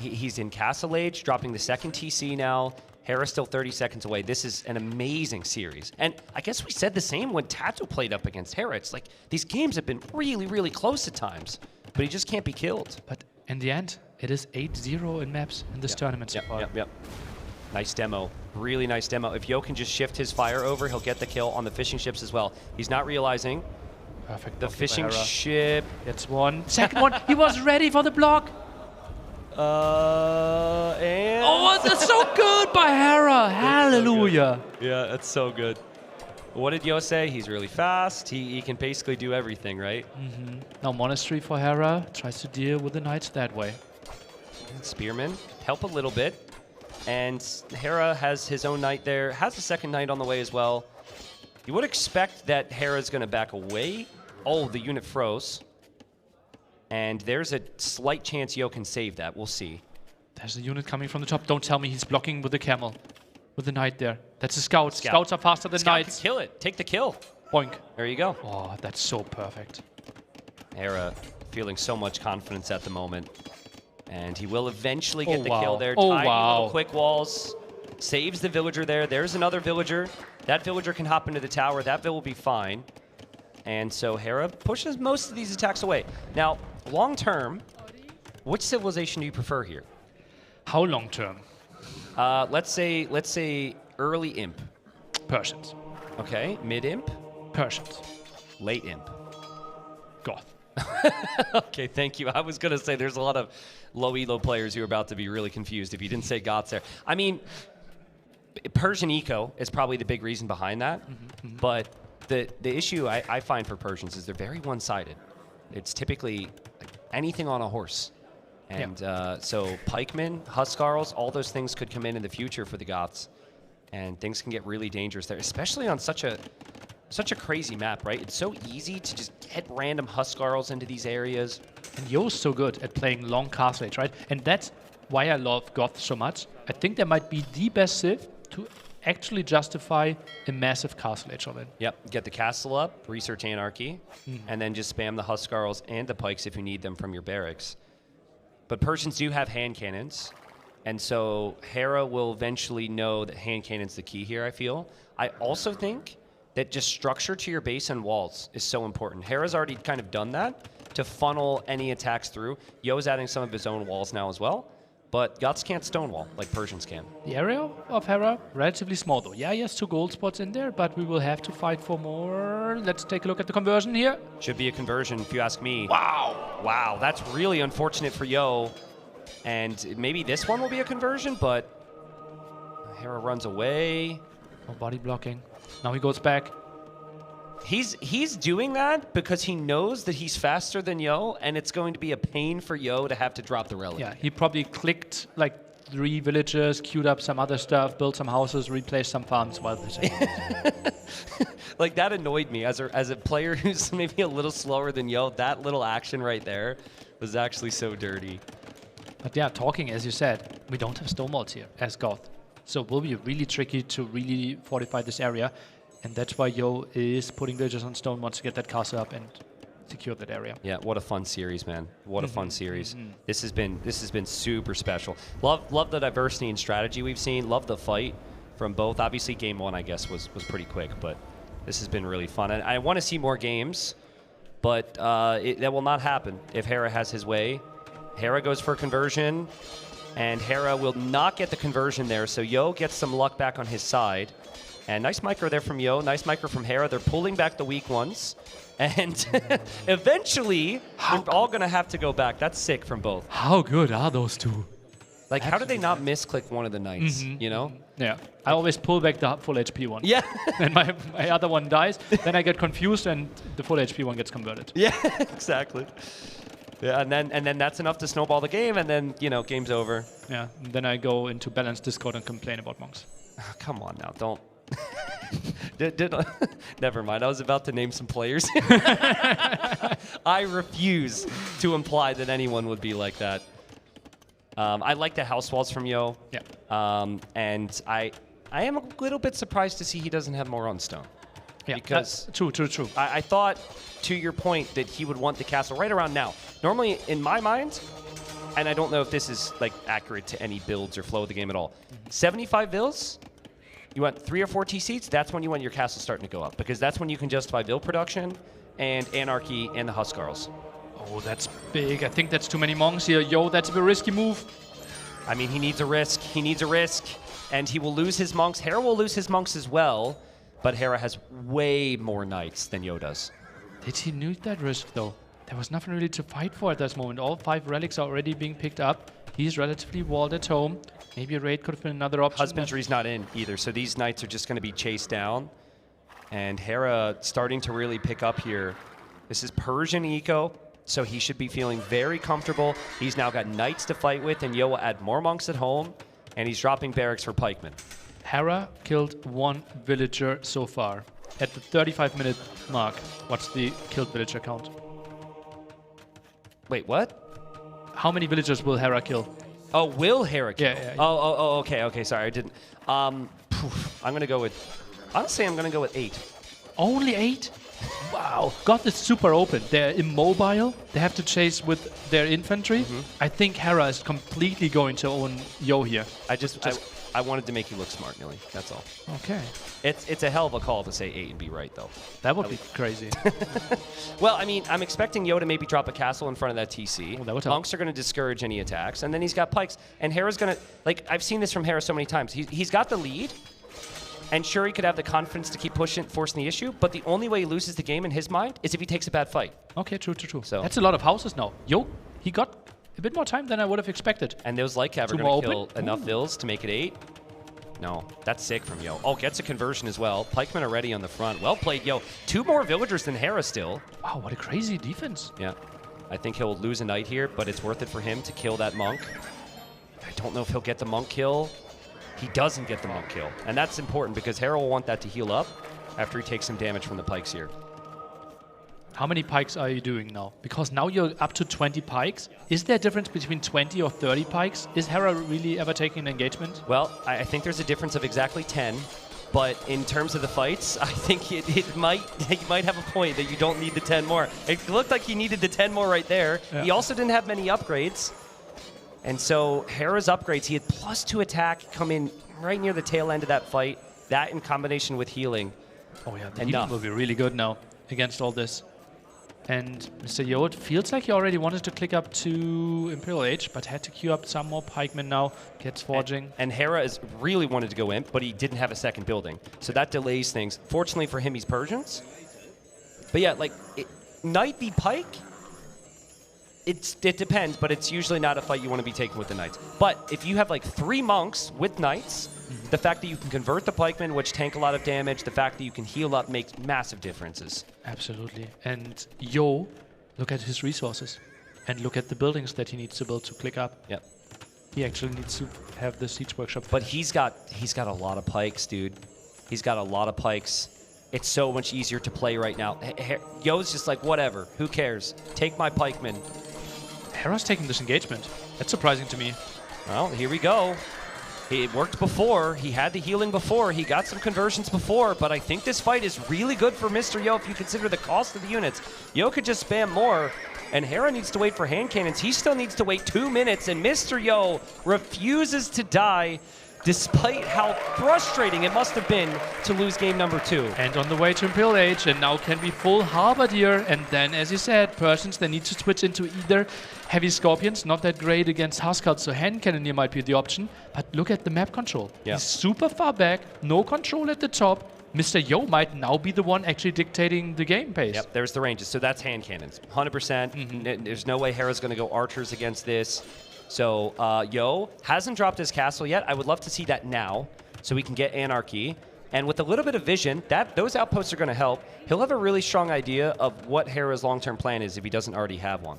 He's in Castle Age, dropping the second TC now. Hera's still 30 seconds away. This is an amazing series. And I guess we said the same when Tato played up against Hera. It's like these games have been really, really close at times, but he just can't be killed. But in the end, it is 8-0 in maps in this tournament so far. Yep. Nice demo. Really nice demo. If Yo can just shift his fire over, he'll get the kill on the fishing ships as well. He's not realizing. Perfect. The fishing ship. It's one. Second one. He was ready for the block. And... Oh, that's so good by Hera. Hallelujah. So yeah, that's so good. What did Yo say? He's really fast. He can basically do everything, right? Now monastery for Hera. Tries to deal with the knights that way. Spearman, help a little bit. And Hera has his own knight there. Has a second knight on the way as well. You would expect that Hera's going to back away. Oh, the unit froze. And there's a slight chance Yo can save that. We'll see. There's a unit coming from the top. Don't tell me he's blocking with the camel. With the knight there. That's a scout. Scouts are faster than knights. Kill it. Take the kill. Boink. There you go. Oh, that's so perfect. Hera feeling so much confidence at the moment. And he will eventually get the kill there. Oh, Tiny wow. little quick walls. Saves the villager there. There's another villager. That villager can hop into the tower. That vill will be fine. And so Hera pushes most of these attacks away. Now, long term, which civilization do you prefer here? How long term? Let's say early imp. Persians. Okay, mid imp. Persians. Late imp. Goth. Okay, thank you. I was gonna say there's a lot of low elo players who are about to be really confused if you didn't say Goths there. I mean, Persian eco is probably the big reason behind that. But the issue I find for Persians is they're very one-sided. It's typically anything on a horse. And so pikemen, huskarls, all those things could come in the future for the Goths. And things can get really dangerous there, especially on such a crazy map, right? It's so easy to just get random huskarls into these areas. And Yo's so good at playing long castle age, right? And that's why I love Goth so much. I think there might be the best civ to actually justify a massive castle age of it. Yep, get the castle up, research anarchy, and then just spam the huskarls and the pikes if you need them from your barracks. But Persians do have hand cannons, and so Hera will eventually know that hand cannon's the key here, I feel. I also think that just structure to your base and walls is so important. Hera's already kind of done that to funnel any attacks through. Yo's adding some of his own walls now as well, but Goths can't stonewall like Persians can. The area of Hera, relatively small though. Yeah, he has 2 gold spots in there, but we will have to fight for more. Let's take a look at the conversion here. Should be a conversion if you ask me. Wow. Wow, that's really unfortunate for Yo. And maybe this one will be a conversion, but Hera runs away. No body blocking. Now he goes back. He's doing that because he knows that he's faster than Yo, and it's going to be a pain for Yo to have to drop the relic. Yeah, he probably clicked like 3 villagers, queued up some other stuff, built some houses, replaced some farms while they Like, that annoyed me. As a player who's maybe a little slower than Yo, that little action right there was actually so dirty. But yeah, talking, as you said, we don't have stone walls here as Goth. So it will be really tricky to really fortify this area. And that's why Yo is putting villagers on stone, wants to get that castle up and secure that area. Yeah, what a fun series, man. What a fun series. This has been super special. Love the diversity and strategy we've seen. Love the fight from both. Obviously, game 1, I guess, was pretty quick, but this has been really fun. And I want to see more games, but that will not happen if Hera has his way. Hera goes for conversion, and Hera will not get the conversion there, so Yo gets some luck back on his side. And nice micro there from Yo, nice micro from Hera. They're pulling back the weak ones. And eventually, we're all going to have to go back. That's sick from both. How good are those two? Like, how did they not misclick one of the knights, you know? Yeah. I always pull back the full HP one. Yeah. And my other one dies. Then I get confused and the full HP one gets converted. Yeah, exactly. Yeah, and then that's enough to snowball the game, and then, you know, game's over. Yeah. And then I go into balanced Discord and complain about monks. Oh, come on now, don't. Never mind. I was about to name some players. I refuse to imply that anyone would be like that. I like the house walls from Yo. Yeah. And I am a little bit surprised to see he doesn't have more on stone. Yeah. Because true. I thought, to your point, that he would want the castle right around now. Normally, in my mind, and I don't know if this is like accurate to any builds or flow of the game at all, 75 vills. You want 3 or 4 T-seats, that's when you want your castle starting to go up, because that's when you can justify build production and Anarchy and the Huskarls. Oh, that's big. I think that's too many monks here. Yo, that's a very risky move. I mean, he needs a risk. He needs a risk, and he will lose his monks. Hera will lose his monks as well, but Hera has way more knights than Yo does. Did he need that risk, though? There was nothing really to fight for at this moment. All 5 relics are already being picked up. He's relatively walled at home. Maybe a raid could have been another option. Husbandry's not in either, so these knights are just going to be chased down. And Hera starting to really pick up here. This is Persian eco, so he should be feeling very comfortable. He's now got knights to fight with, and Yo will add more monks at home, and he's dropping barracks for pikemen. Hera killed 1 villager so far. At the 35-minute mark, what's the killed villager count? Wait, what? How many villagers will Hera kill? Oh, will Hera kill? Yeah. Oh, okay, sorry, I didn't. I'm going to go with, honestly, I'm going to go with 8. Only 8? Wow. Goth is super open. They're immobile. They have to chase with their infantry. I think Hera is completely going to own Yo here. I wanted to make you look smart, Millie. That's all. Okay. It's a hell of a call to say 8 and be right, though. That would be crazy. Well, I mean, I'm expecting Yo to maybe drop a castle in front of that TC. Well, that would help. Monks are going to discourage any attacks, and then he's got pikes. And Hera's going to, like, I've seen this from Hera so many times. He's got the lead, and sure, he could have the confidence to keep pushing, forcing the issue, but the only way he loses the game in his mind is if he takes a bad fight. Okay, true. So that's a lot of houses now. Yo, he got a bit more time than I would have expected. And those light cav are going to kill enough vills to make it 8. No, that's sick from Yo. Oh, gets a conversion as well. Pikemen are ready on the front. Well played, Yo. 2 more villagers than Hera still. Wow, what a crazy defense. Yeah. I think he'll lose a knight here, but it's worth it for him to kill that monk. I don't know if he'll get the monk kill. He doesn't get the monk kill. And that's important because Hera will want that to heal up after he takes some damage from the pikes here. How many pikes are you doing now? Because now you're up to 20 pikes. Is there a difference between 20 or 30 pikes? Is Hera really ever taking an engagement? Well, I think there's a difference of exactly 10. But in terms of the fights, I think he might have a point that you don't need the 10 more. It looked like he needed the 10 more right there. Yeah. He also didn't have many upgrades. And so Hera's upgrades, he had +2 attack come in right near the tail end of that fight. That in combination with healing. Oh yeah, the healing will be really good now against all this. And Mr. Yo, it feels like he already wanted to click up to Imperial Age, but had to queue up some more pikemen now. Gets forging. And Hera is really wanted to go in, but he didn't have a second building. So that delays things. Fortunately for him, he's Persians. But yeah, like, Knight v Pike, it depends, but it's usually not a fight you want to be taking with the Knights. But if you have like 3 monks with Knights, the fact that you can convert the pikemen, which tank a lot of damage, the fact that you can heal up makes massive differences. Absolutely. And Yo, look at his resources. And look at the buildings that he needs to build to click up. Yep. He actually needs to have the Siege Workshop. But he's got a lot of pikes, dude. He's got a lot of pikes. It's so much easier to play right now. Yo's just like, whatever, who cares? Take my pikemen. Hera's taking this engagement. That's surprising to me. Well, here we go. It worked before. He had the healing before. He got some conversions before. But I think this fight is really good for Mr. Yo if you consider the cost of the units. Yo could just spam more. And Hera needs to wait for hand cannons. He still needs to wait 2 minutes. And Mr. Yo refuses to die, despite how frustrating it must have been to lose game number 2. And on the way to Imperial Age, and now can be full Halberdier. And then, as you said, Persians, they need to switch into either heavy Scorpions, not that great against Huskarls, so hand cannoneer might be the option. But look at the map control. Yeah. He's super far back, no control at the top. Mr. Yo might now be the one actually dictating the game pace. Yep, there's the ranges. So that's hand cannons, 100%. There's no way Hera's going to go archers against this. So Yo hasn't dropped his castle yet. I would love to see that now so we can get Anarchy. And with a little bit of vision, those outposts are going to help. He'll have a really strong idea of what Hera's long-term plan is if he doesn't already have one.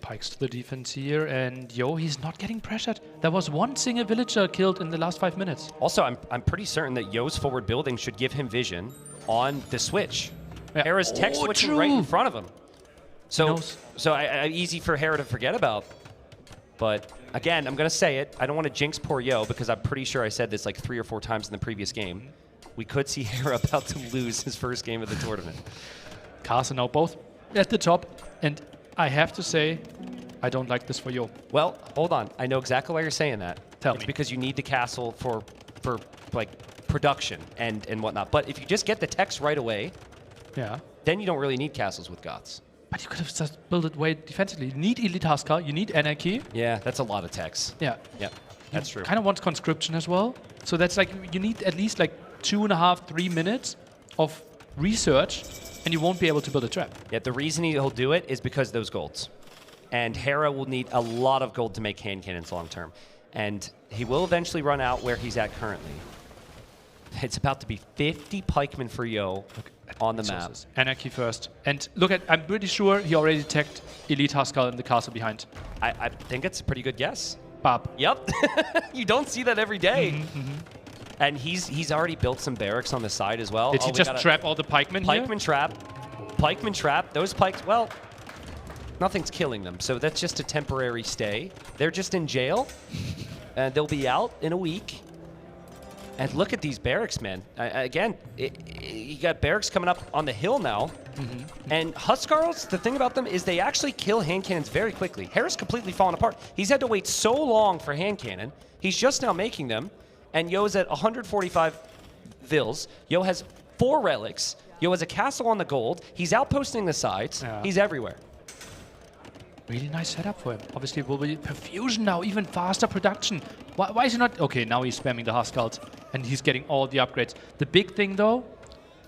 Pikes to the defense here, and Yo, he's not getting pressured. There was one single villager killed in the last 5 minutes. Also, I'm pretty certain that Yo's forward building should give him vision on the switch. Yeah. Hera's tech switching true. right in front of him. So, knows? easy for Hera to forget about. But again, I'm going to say it. I don't want to jinx poor Yo because I'm pretty sure I said this like 3 or 4 times in the previous game. We could see Hera about to lose his first game of the tournament. Carson now both at the top, and I have to say, I don't like this for Yo. Well, hold on. I know exactly why you're saying that. Tell it's me. because you need the castle for like production and whatnot. But if you just get the techs right away, Yeah. then you don't really need castles with gods. But you could have just built it way defensively. You need Elite Huskar, you need Anarchy. Yeah, that's a lot of techs. Yeah. Yeah, that's true. Kind of want conscription as well. So that's like, you need at least like 2.5, 3 minutes of research, and you won't be able to build a trap. Yeah, the reason he'll do it is because of those golds. And Hera will need a lot of gold to make hand cannons long term. And he will eventually run out where he's at currently. It's about to be 50 pikemen for Yo on the map. Anarchy first. And look at, I'm pretty sure he already attacked Elite Huskar in the castle behind. I think it's a pretty good guess. Bab. Yep. You don't see that every day. And he's already built some barracks on the side as well. Did he just trap all the pikemen here? Pikeman trap. Pikeman trap. Those pikes, well, nothing's killing them. So that's just a temporary stay. They're just in jail. And they'll be out in a week. And look at these barracks, man. Again, you got barracks coming up on the hill now. And Huskarls, the thing about them is they actually kill hand cannons very quickly. Hera's completely fallen apart. He's had to wait so long for hand cannon. He's just now making them. And Yo's at 145 Vils. Yo has 4 relics. Yo has a castle on the gold. He's outposting the sides. Yeah. He's everywhere. Really nice setup for him. Obviously, it will be perfusion now, even faster production. Why is he not? Okay, now he's spamming the Huskarls, and he's getting all the upgrades. The big thing, though,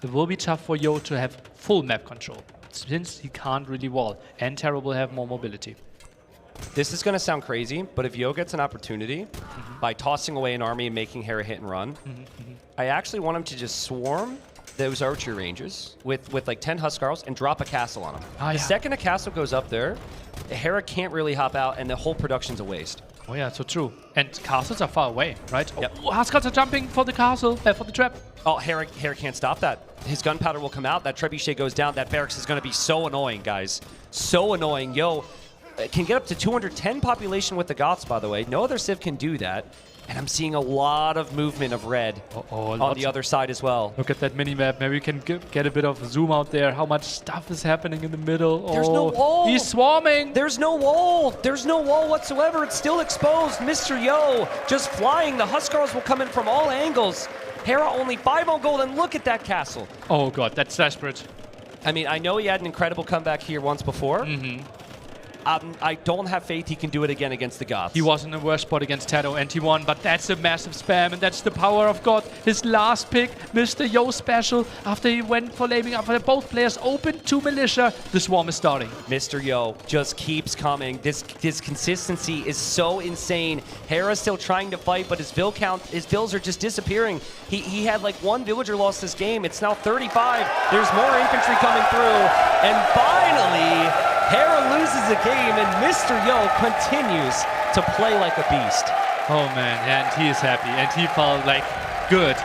it will be tough for Yo to have full map control, since he can't really wall, and Hera will have more mobility. This is going to sound crazy, but if Yo gets an opportunity by tossing away an army and making Hera hit and run, I actually want him to just swarm those archer ranges with like 10 Huskarls and drop a castle on them. The second a castle goes up there, Hera can't really hop out, and the whole production's a waste. Oh yeah, so true. And castles are far away, right? Yep. Oh, Huskarls are jumping for the castle, for the trap. Oh, Hera can't stop that. His gunpowder will come out. That trebuchet goes down. That barracks is going to be so annoying, guys. So annoying. Yo can get up to 210 population with the Goths, by the way. No other Civ can do that. And I'm seeing a lot of movement of red on the other side as well. Look at that mini-map. Maybe we can get a bit of zoom out there. How much stuff is happening in the middle. There's no wall. He's swarming. There's no wall. There's no wall whatsoever. It's still exposed. Mr. Yo just flying. The Huskarls will come in from all angles. Hera only 5 on gold, and look at that castle. Oh god, that's desperate. I mean, I know he had an incredible comeback here once before. I don't have faith he can do it again against the Goths. He was in the worst spot against Tato and he won, but that's a massive spam and that's the power of God. His last pick, Mr. Yo special, after he went for laming, after both players opened to Militia, the swarm is starting. Mr. Yo just keeps coming. This consistency is so insane. Hera's still trying to fight, but his vills are just disappearing. He had like 1 villager lost this game. It's now 35. There's more infantry coming through. And finally, Hera loses a game, and Mr. Yo continues to play like a beast. Oh man, and he is happy, and he felt like, good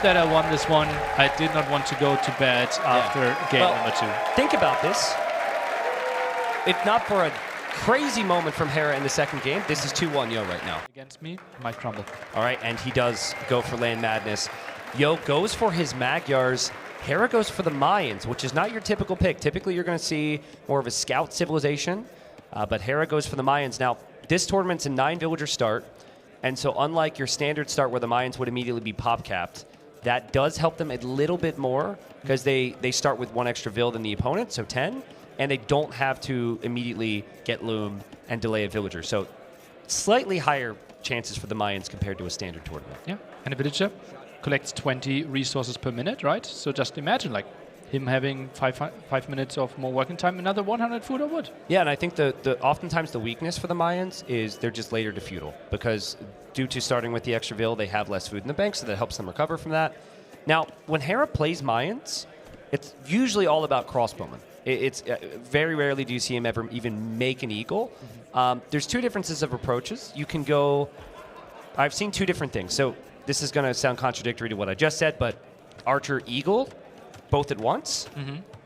that I won this one. I did not want to go to bed after game number 2. Think about this. If not for a crazy moment from Hera in the second game, this is 2-1 Yo right now. Against me, might crumble. All right, and he does go for Land Madness. Yo goes for his Magyars. Hera goes for the Mayans, which is not your typical pick. Typically, you're going to see more of a scout civilization, but Hera goes for the Mayans. Now, this tournament's a 9-villager start, and so unlike your standard start where the Mayans would immediately be pop-capped, that does help them a little bit more because they start with 1 extra vill than the opponent, so 10, and they don't have to immediately get Loom and delay a villager. So slightly higher chances for the Mayans compared to a standard tournament. Yeah, and a villager collects 20 resources per minute, right? So just imagine like him having 5 minutes of more working time, another 100 food or wood. Yeah, and I think oftentimes the weakness for the Mayans is they're just later to feudal because due to starting with the extra vill, they have less food in the bank, so that helps them recover from that. Now, when Hera plays Mayans, it's usually all about crossbowmen. It's very rarely do you see him ever even make an eagle. There's 2 differences of approaches. You can go. I've seen 2 different things. So this is going to sound contradictory to what I just said, but Archer Eagle, both at once,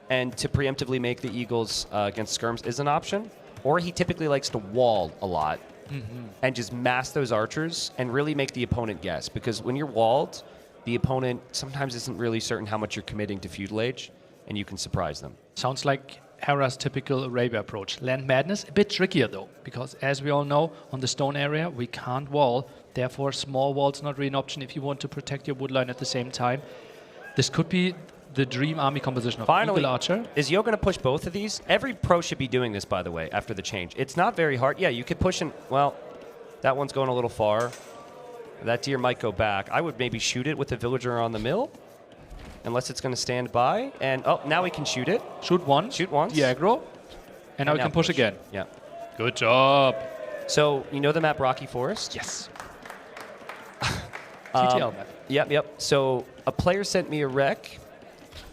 and to preemptively make the Eagles against skirms is an option. Or he typically likes to wall a lot and just mass those archers and really make the opponent guess. Because when you're walled, the opponent sometimes isn't really certain how much you're committing to feudal age, and you can surprise them. Sounds like Hera's typical Arabia approach. Land Madness, a bit trickier though, because as we all know, on the stone area, we can't wall. Therefore, small wall's not really an option if you want to protect your woodline at the same time. This could be the dream army composition of Eagle Archer. Is Yo going to push both of these? Every pro should be doing this, by the way, after the change. It's not very hard. Yeah, you could push in. Well, that one's going a little far. That deer might go back. I would maybe shoot it with the villager on the mill, unless it's going to stand by. And, oh, now we can shoot it. Shoot once. Shoot once. The aggro. And now we can push again. Yeah. Good job. So, you know the map Rocky Forest? Yes. TTL map. Yep. So, a player sent me a rec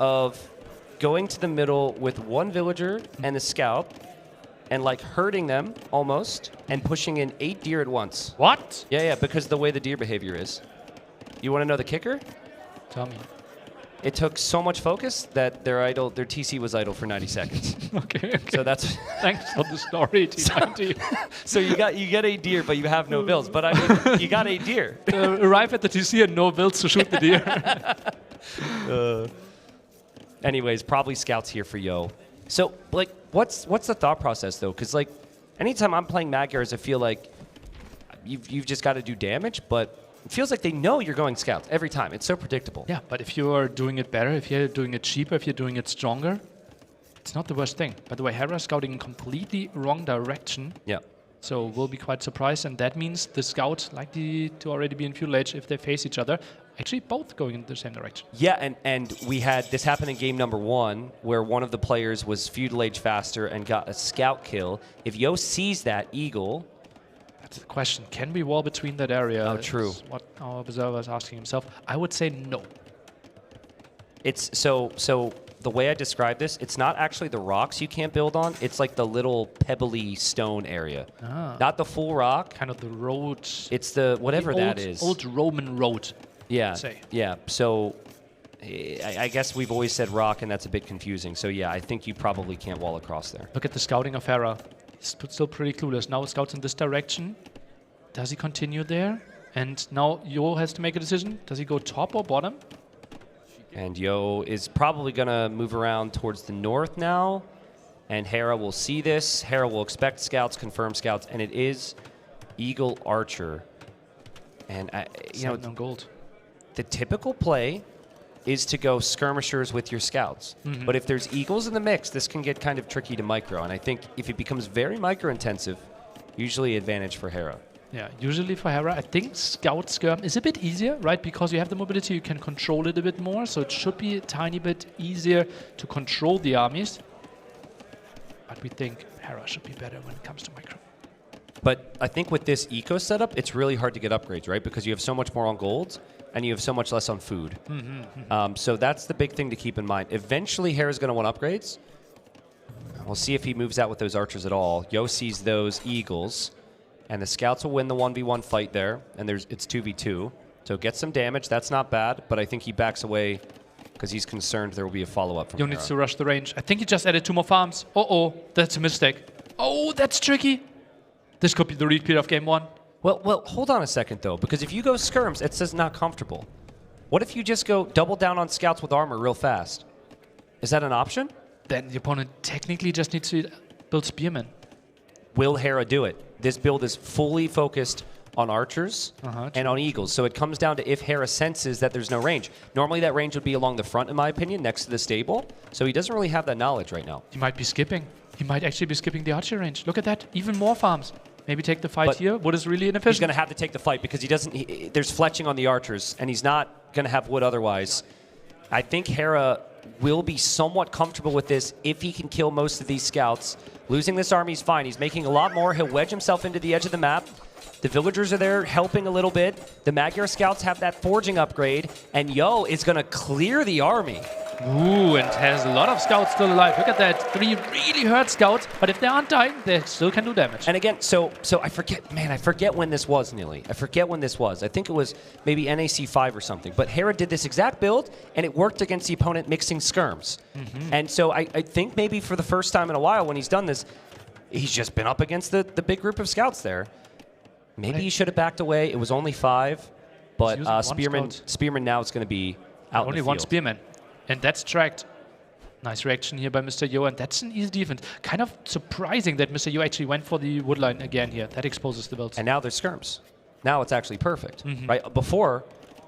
of going to the middle with 1 villager and a scout and, like, herding them almost and pushing in 8 deer at once. What? Yeah, because of the way the deer behavior is. You want to know the kicker? Tell me. It took so much focus that their TC was idle for 90 seconds. Okay. So that's thanks for the story, T90. So you get 8 deer, but you have no bills. But I mean, you got 8 deer. Arrive at the TC and no bills to shoot the deer. Anyways, probably scouts here for Yo. So like, what's the thought process though? Because like, anytime I'm playing Magyars, I feel like you've just got to do damage, but it feels like they know you're going scouts every time. It's so predictable. Yeah, but if you're doing it better, if you're doing it cheaper, if you're doing it stronger, it's not the worst thing. By the way, Hera scouting in completely wrong direction. Yeah. So we'll be quite surprised, and that means the scout likely to already be in feudal age if they face each other. Actually, both going in the same direction. Yeah, and we had this happen in game number 1, where one of the players was feudal age faster and got a scout kill. If Yo sees that eagle, that's the question. Can we wall between that area? Oh, true. Is what our observer is asking himself. I would say no. It's so the way I describe this, it's not actually the rocks you can't build on. It's like the little pebbly stone area. Not the full rock. Kind of the road. It's the whatever that is. Old Roman road. Yeah. Say. Yeah. So I guess we've always said rock, and that's a bit confusing. So yeah, I think you probably can't wall across there. Look at the scouting of Hera. He's still pretty clueless. Now scouts in this direction. Does he continue there? And now Yo has to make a decision. Does he go top or bottom? And Yo is probably going to move around towards the north now. And Hera will see this. Hera will expect scouts, confirm scouts. And it is Eagle Archer. And, you know, on gold. The typical play is to go skirmishers with your scouts. But if there's eagles in the mix, this can get kind of tricky to micro. And I think if it becomes very micro-intensive, usually advantage for Hera. Yeah, usually for Hera, I think Scout Skirm is a bit easier, right? Because you have the mobility, you can control it a bit more. So it should be a tiny bit easier to control the armies. But we think Hera should be better when it comes to micro. But I think with this eco setup, it's really hard to get upgrades, right? Because you have so much more on golds, and you have so much less on food. So that's the big thing to keep in mind. Eventually, Hera's going to want upgrades. We'll see if he moves out with those archers at all. Yo sees those eagles. and the scouts will win the 1v1 fight there, and it's 2v2. So get some damage. That's not bad, but I think he backs away because he's concerned there will be a follow-up from Yo Hera. needs to rush the range. I think he just added 2 more farms. Uh-oh, that's a mistake. Oh, that's tricky. This could be the repeat of game 1. Well, hold on a second, though, because if you go skirms, it says not comfortable. What if you just go double down on scouts with armor real fast? Is that an option? Then the opponent technically just needs to build spearmen. Will Hera do it? This build is fully focused on archers and on eagles. So it comes down to if Hera senses that there's no range. Normally that range would be along the front, in my opinion, next to the stable. So he doesn't really have that knowledge right now. He might be skipping. He might actually be skipping the archer range. Look at that. Even more farms. Maybe take the fight here. Wood is really inefficient. He's going to have to take the fight because there's fletching on the archers, and he's not going to have wood otherwise. I think Hera will be somewhat comfortable with this if he can kill most of these scouts. Losing this army is fine. He's making a lot more. He'll wedge himself into the edge of the map. The villagers are there helping a little bit. The Magyar scouts have that forging upgrade, and Yo is going to clear the army. Ooh, and has a lot of scouts still alive. Look at that. 3 really hurt scouts, but if they aren't dying, they still can do damage. And again, so I forget when this was, Nilly. I forget when this was. I think it was maybe NAC 5 or something. But Hera did this exact build, and it worked against the opponent mixing skirms. And so I think maybe for the first time in a while when he's done this, he's just been up against the big group of scouts there. Maybe he should have backed away. It was only 5, but Spearman now is going to be out only in the one field. Spearman. And that's tracked. Nice reaction here by Mr. Yo, and that's an easy defense. Kind of surprising that Mr. Yo actually went for the wood line again here. That exposes the builds. And now there's skirms. Now it's actually perfect. Right? Before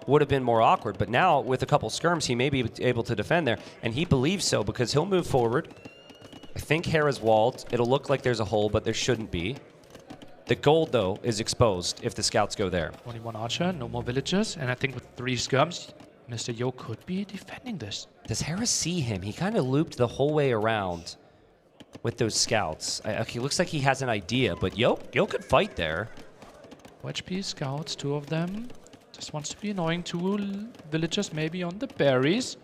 would have been more awkward, but now with a couple skirms, he may be able to defend there. And he believes so because he'll move forward. I think Hera's walled. It'll look like there's a hole, but there shouldn't be. The gold, though, is exposed if the scouts go there. Only one archer, no more villagers, and I think with 3 skirms, Mr. Yo could be defending this. Does Hera see him? He kind of looped the whole way around with those scouts. Okay, looks like he has an idea, but Yo could fight there. HP scouts, 2 of them. Just wants to be annoying. 2 villagers maybe on the berries.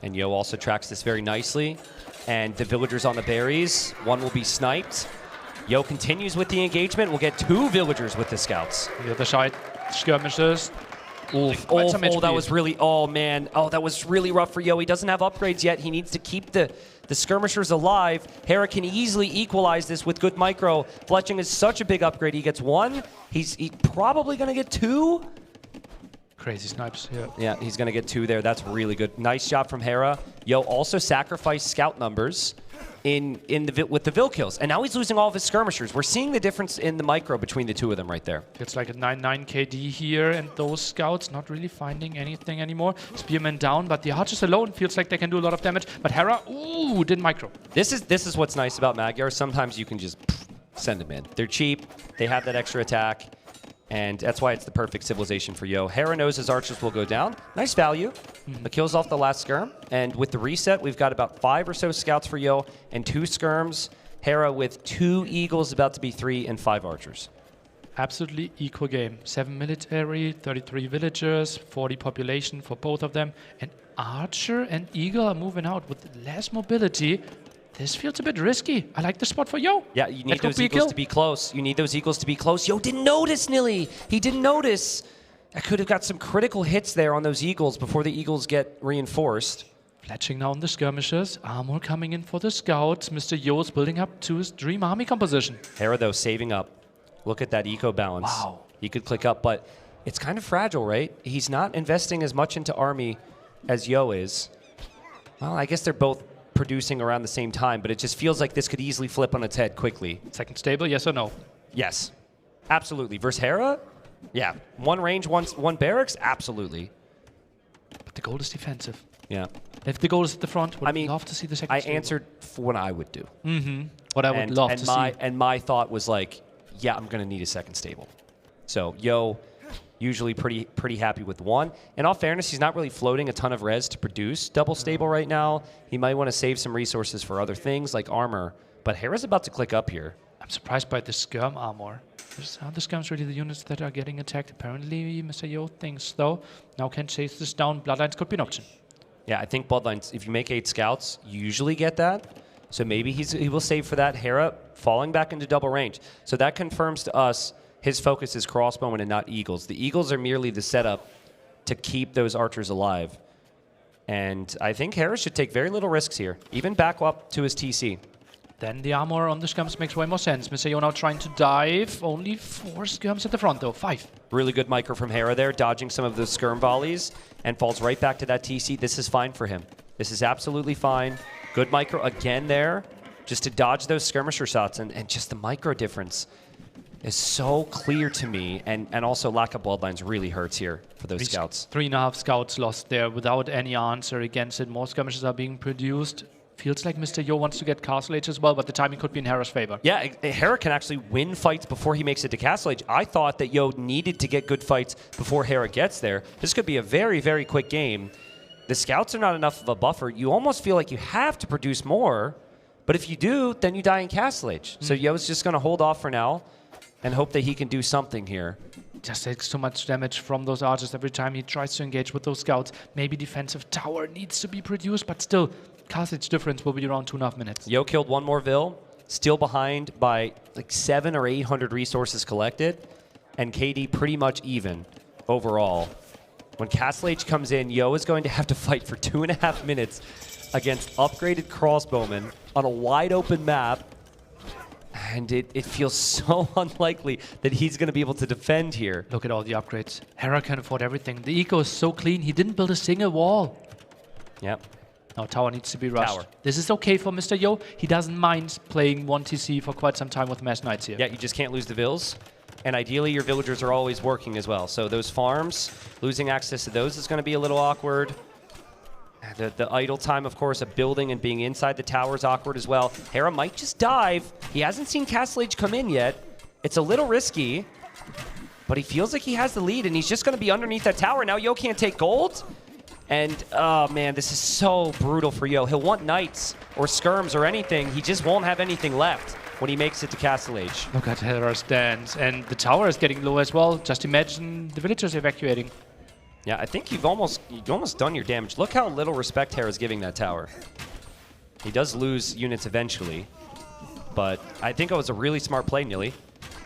And Yo also tracks this very nicely. And the villagers on the berries, 1 will be sniped. Yo continues with the engagement. We'll get 2 villagers with the scouts. The other side, skirmishes. Oh, that was really, that was really rough for Yo. He doesn't have upgrades yet. He needs to keep the skirmishers alive. Hera can easily equalize this with good micro. Fletching is such a big upgrade. He gets 1. He's probably going to get 2. Crazy snipes here. Yeah, he's going to get 2 there. That's really good. Nice job from Hera. Yo also sacrificed scout numbers with the Vil kills. And now he's losing all of his skirmishers. We're seeing the difference in the micro between the 2 of them right there. It's like a 9-9 KD here, and those scouts not really finding anything anymore. Spearman down, but the archers alone feels like they can do a lot of damage. But Hera, ooh, did micro. This is what's nice about Magyar. Sometimes you can just send them in. They're cheap. They have that extra attack. And that's why it's the perfect civilization for Yo. Hera knows his archers will go down. Nice value. The kills off the last skirm. And with the reset, we've got about 5 or so scouts for Yo and 2 skirms. Hera with 2 eagles, about to be 3 and 5 archers. Absolutely equal game. 7 military, 33 villagers, 40 population for both of them. And archer and eagle are moving out with less mobility. This feels a bit risky. I like the spot for Yo. Yeah, you need those eagles to be close. You need those eagles to be close. Yo didn't notice, Nilly. He didn't notice. I could have got some critical hits there on those eagles before the eagles get reinforced. Fletching now on the skirmishers. Armor coming in for the scouts. Mr. Yo is building up to his dream army composition. Hera, though, saving up. Look at that eco balance. Wow. He could click up, but it's kind of fragile, right? He's not investing as much into army as Yo is. Well, I guess they're both producing around the same time, but it just feels like this could easily flip on its head quickly. Second stable, yes or no? Yes, absolutely. Versus Hera? Yeah. 1 range, one barracks? Absolutely. But the goal is defensive. Yeah. If the goal is at the front, would love to see the second stable. I answered for what I would do. What I would love to see. And my thought was like, yeah, I'm going to need a second stable. So, Yo, usually pretty happy with 1. In all fairness, he's not really floating a ton of res to produce double stable right now. He might want to save some resources for other things like armor. But Hera's about to click up here. I'm surprised by the skirm armor. Are the skirms really the units that are getting attacked? Apparently, Mr. Yo thinks, though. Now can chase this down. Bloodlines could be an option. Yeah, I think Bloodlines, if you make 8 scouts, you usually get that. So maybe he will save for that. Hera falling back into double range. So that confirms to us his focus is crossbowmen and not eagles. The eagles are merely the setup to keep those archers alive. And I think Hera should take very little risks here, even back up to his TC. Then the armor on the skirms makes way more sense. Mr. Yo now trying to dive. Only 4 skirms at the front, though. 5. Really good micro from Hera there, dodging some of those skirm volleys, and falls right back to that TC. This is fine for him. This is absolutely fine. Good micro again there, just to dodge those skirmisher shots, and just the micro difference is so clear to me, and also lack of bloodlines really hurts here for those scouts. 3.5 scouts lost there without any answer against it. More skirmishes are being produced. Feels like Mr. Yo wants to get Castle Age as well, but the timing could be in Hera's favor. Yeah, Hera can actually win fights before he makes it to Castle Age. I thought that Yo needed to get good fights before Hera gets there. This could be a very, very quick game. The scouts are not enough of a buffer. You almost feel like you have to produce more, but if you do, then you die in Castle Age. So Yo's just going to hold off for now and hope that he can do something here. Just takes too much damage from those archers every time he tries to engage with those scouts. Maybe defensive tower needs to be produced, but still, Castle Age difference will be around 2.5 minutes. Yo killed one more Vil, still behind by like 700 or 800 resources collected, and KD pretty much even overall. When Castle Age comes in, Yo is going to have to fight for 2.5 minutes against upgraded crossbowmen on a wide open map. And it feels so unlikely that he's going to be able to defend here. Look at all the upgrades. Hera can afford everything. The eco is so clean, he didn't build a single wall. Yep. Now tower needs to be rushed. Tower. This is okay for Mr. Yo. He doesn't mind playing 1 TC for quite some time with Mass Knights here. Yeah, you just can't lose the Vils. And ideally, your villagers are always working as well. So those farms, losing access to those is going to be a little awkward. The idle time, of course, of building and being inside the tower is awkward as well. Hera might just dive. He hasn't seen Castle Age come in yet. It's a little risky, but he feels like he has the lead, and he's just going to be underneath that tower. Now Yo can't take gold. And, oh, man, this is so brutal for Yo. He'll want knights or skirms or anything. He just won't have anything left when he makes it to Castle Age. Look at Hera's dance. And the tower is getting low as well. Just imagine the villagers evacuating. Yeah, I think you've almost done your damage. Look how little respect Hera's giving that tower. He does lose units eventually, but I think it was a really smart play, Nilly.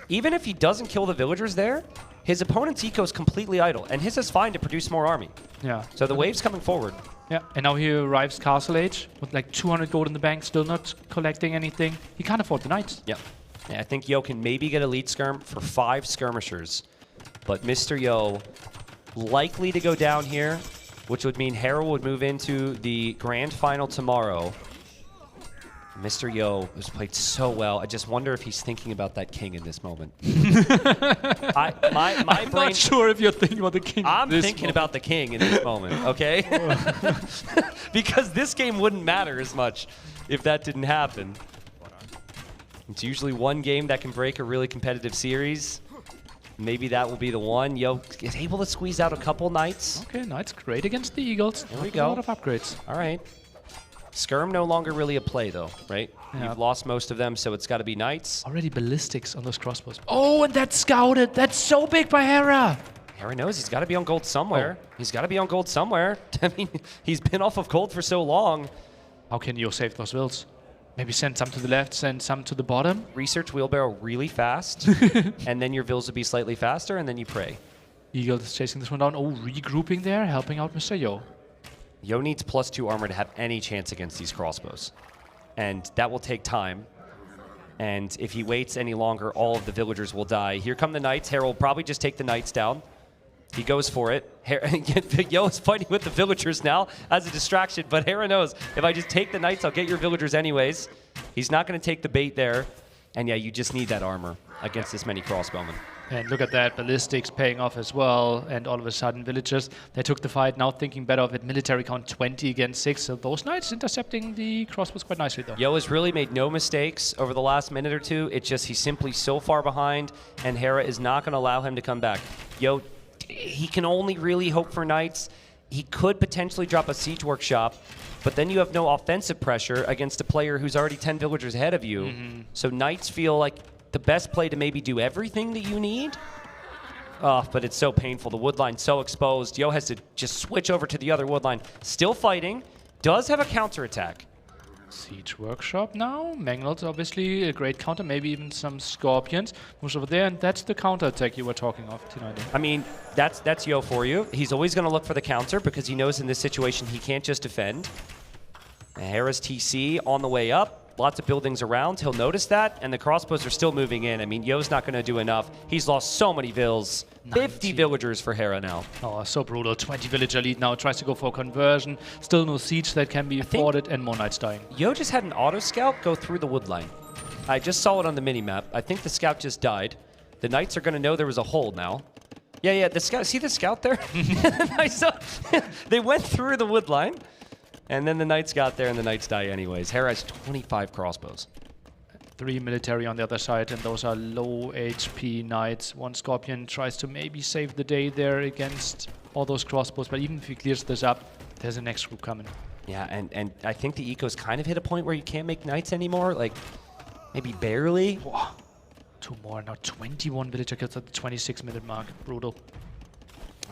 Even if he doesn't kill the villagers there, his opponent's eco is completely idle, and his is fine to produce more army. Yeah. So the wave's coming forward. Yeah, and now he arrives Castle Age with like 200 gold in the bank, still not collecting anything. He can't afford the knights. Yeah. I think Yo can maybe get elite skirm for 5 skirmishers, but Mr. Yo likely to go down here, which would mean Hera would move into the grand final tomorrow. Mr. Yo has played so well. I just wonder if he's thinking about that king in this moment. I'm not sure if you're thinking about the king. I'm thinking about the king in this moment, okay? Because this game wouldn't matter as much if that didn't happen. It's usually one game that can break a really competitive series. Maybe that will be the one. Yo is able to squeeze out a couple knights. Okay, knights great against the eagles. There we go. A lot of upgrades. All right. Skirm no longer really a play, though, right? Yeah. You've lost most of them, so it's got to be knights. Already ballistics on those crossbows. Oh, and that's scouted. That's so big by Hera. Hera knows he's got to be on gold somewhere. Oh. He's got to be on gold somewhere. I mean, he's been off of gold for so long. How can you save those wills? Maybe send some to the left, send some to the bottom. Research wheelbarrow really fast, and then your vills will be slightly faster, and then you pray. Eagle is chasing this one down. Oh, regrouping there, helping out Mr. Yo. Yo needs +2 armor to have any chance against these crossbows. And that will take time. And if he waits any longer, all of the villagers will die. Here come the knights. Hera will probably just take the knights down. He goes for it. Yo is fighting with the villagers now as a distraction, but Hera knows, if I just take the knights, I'll get your villagers anyways. He's not going to take the bait there. And yeah, you just need that armor against this many crossbowmen. And look at that, ballistics paying off as well. And all of a sudden, villagers, they took the fight, now thinking better of it. Military count 20 against 6. So those knights intercepting the crossbows quite nicely, though. Yo has really made no mistakes over the last minute or two. It's just he's simply so far behind, and Hera is not going to allow him to come back. Yo, he can only really hope for knights. He could potentially drop a siege workshop, but then you have no offensive pressure against a player who's already 10 villagers ahead of you. So knights feel like the best play to maybe do everything that you need. Oh, but it's so painful. The woodline's so exposed. Yo has to just switch over to the other woodline. Still fighting. Does have a counterattack. Siege Workshop now. Mangles, obviously, a great counter. Maybe even some Scorpions. Moves over there, and that's the counter attack you were talking of, T90. I mean, that's Yo for you. He's always going to look for the counter because he knows in this situation he can't just defend. Hera's TC on the way up. Lots of buildings around. He'll notice that, and the crossbows are still moving in. I mean, Yo's not going to do enough. He's lost so many vills. 50 villagers for Hera now. Oh, so brutal. 20 villager lead now. Tries to go for conversion. Still no siege that can be afforded, and more knights dying. Yo just had an auto scout go through the wood line. I just saw it on the mini-map. I think the scout just died. The knights are going to know there was a hole now. Yeah, the scout. See the scout there? I saw. They went through the wood line. And then the knights got there, and the knights die anyways. Hera has 25 crossbows. 3 military on the other side, and those are low HP knights. One Scorpion tries to maybe save the day there against all those crossbows, but even if he clears this up, there's a next group coming. Yeah, and I think the eco's kind of hit a point where you can't make knights anymore, like maybe barely. Whoa. 2 more, now 21 villager kills at the 26-minute mark. Brutal.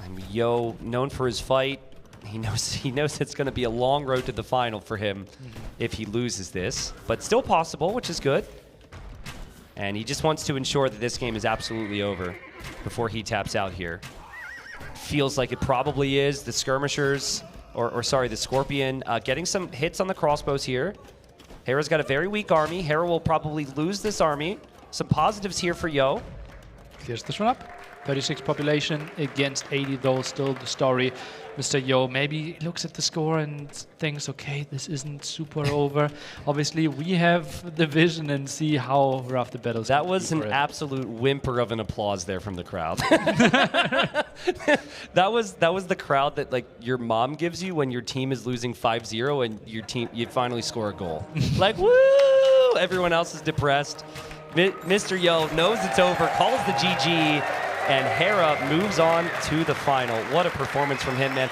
And Yo, known for his fight. He knows it's going to be a long road to the final for him if he loses this, but still possible, which is good. And he just wants to ensure that this game is absolutely over before he taps out here. Feels like it probably is. The skirmishers, or sorry, the Scorpion, getting some hits on the crossbows here. Hera's got a very weak army. Hera will probably lose this army. Some positives here for Yo. Clears this one up. 36 population against 80 though, still the story. Mr. Yo maybe looks at the score and thinks, okay, this isn't super over. Obviously, we have the vision and see how rough the battle's That was an absolute whimper of an applause there from the crowd. that was the crowd that like your mom gives you when your team is losing 5-0 and you finally score a goal. Like, woo! Everyone else is depressed. Mr. Yo knows it's over, calls the GG, and Hera moves on to the final. What a performance from him, man.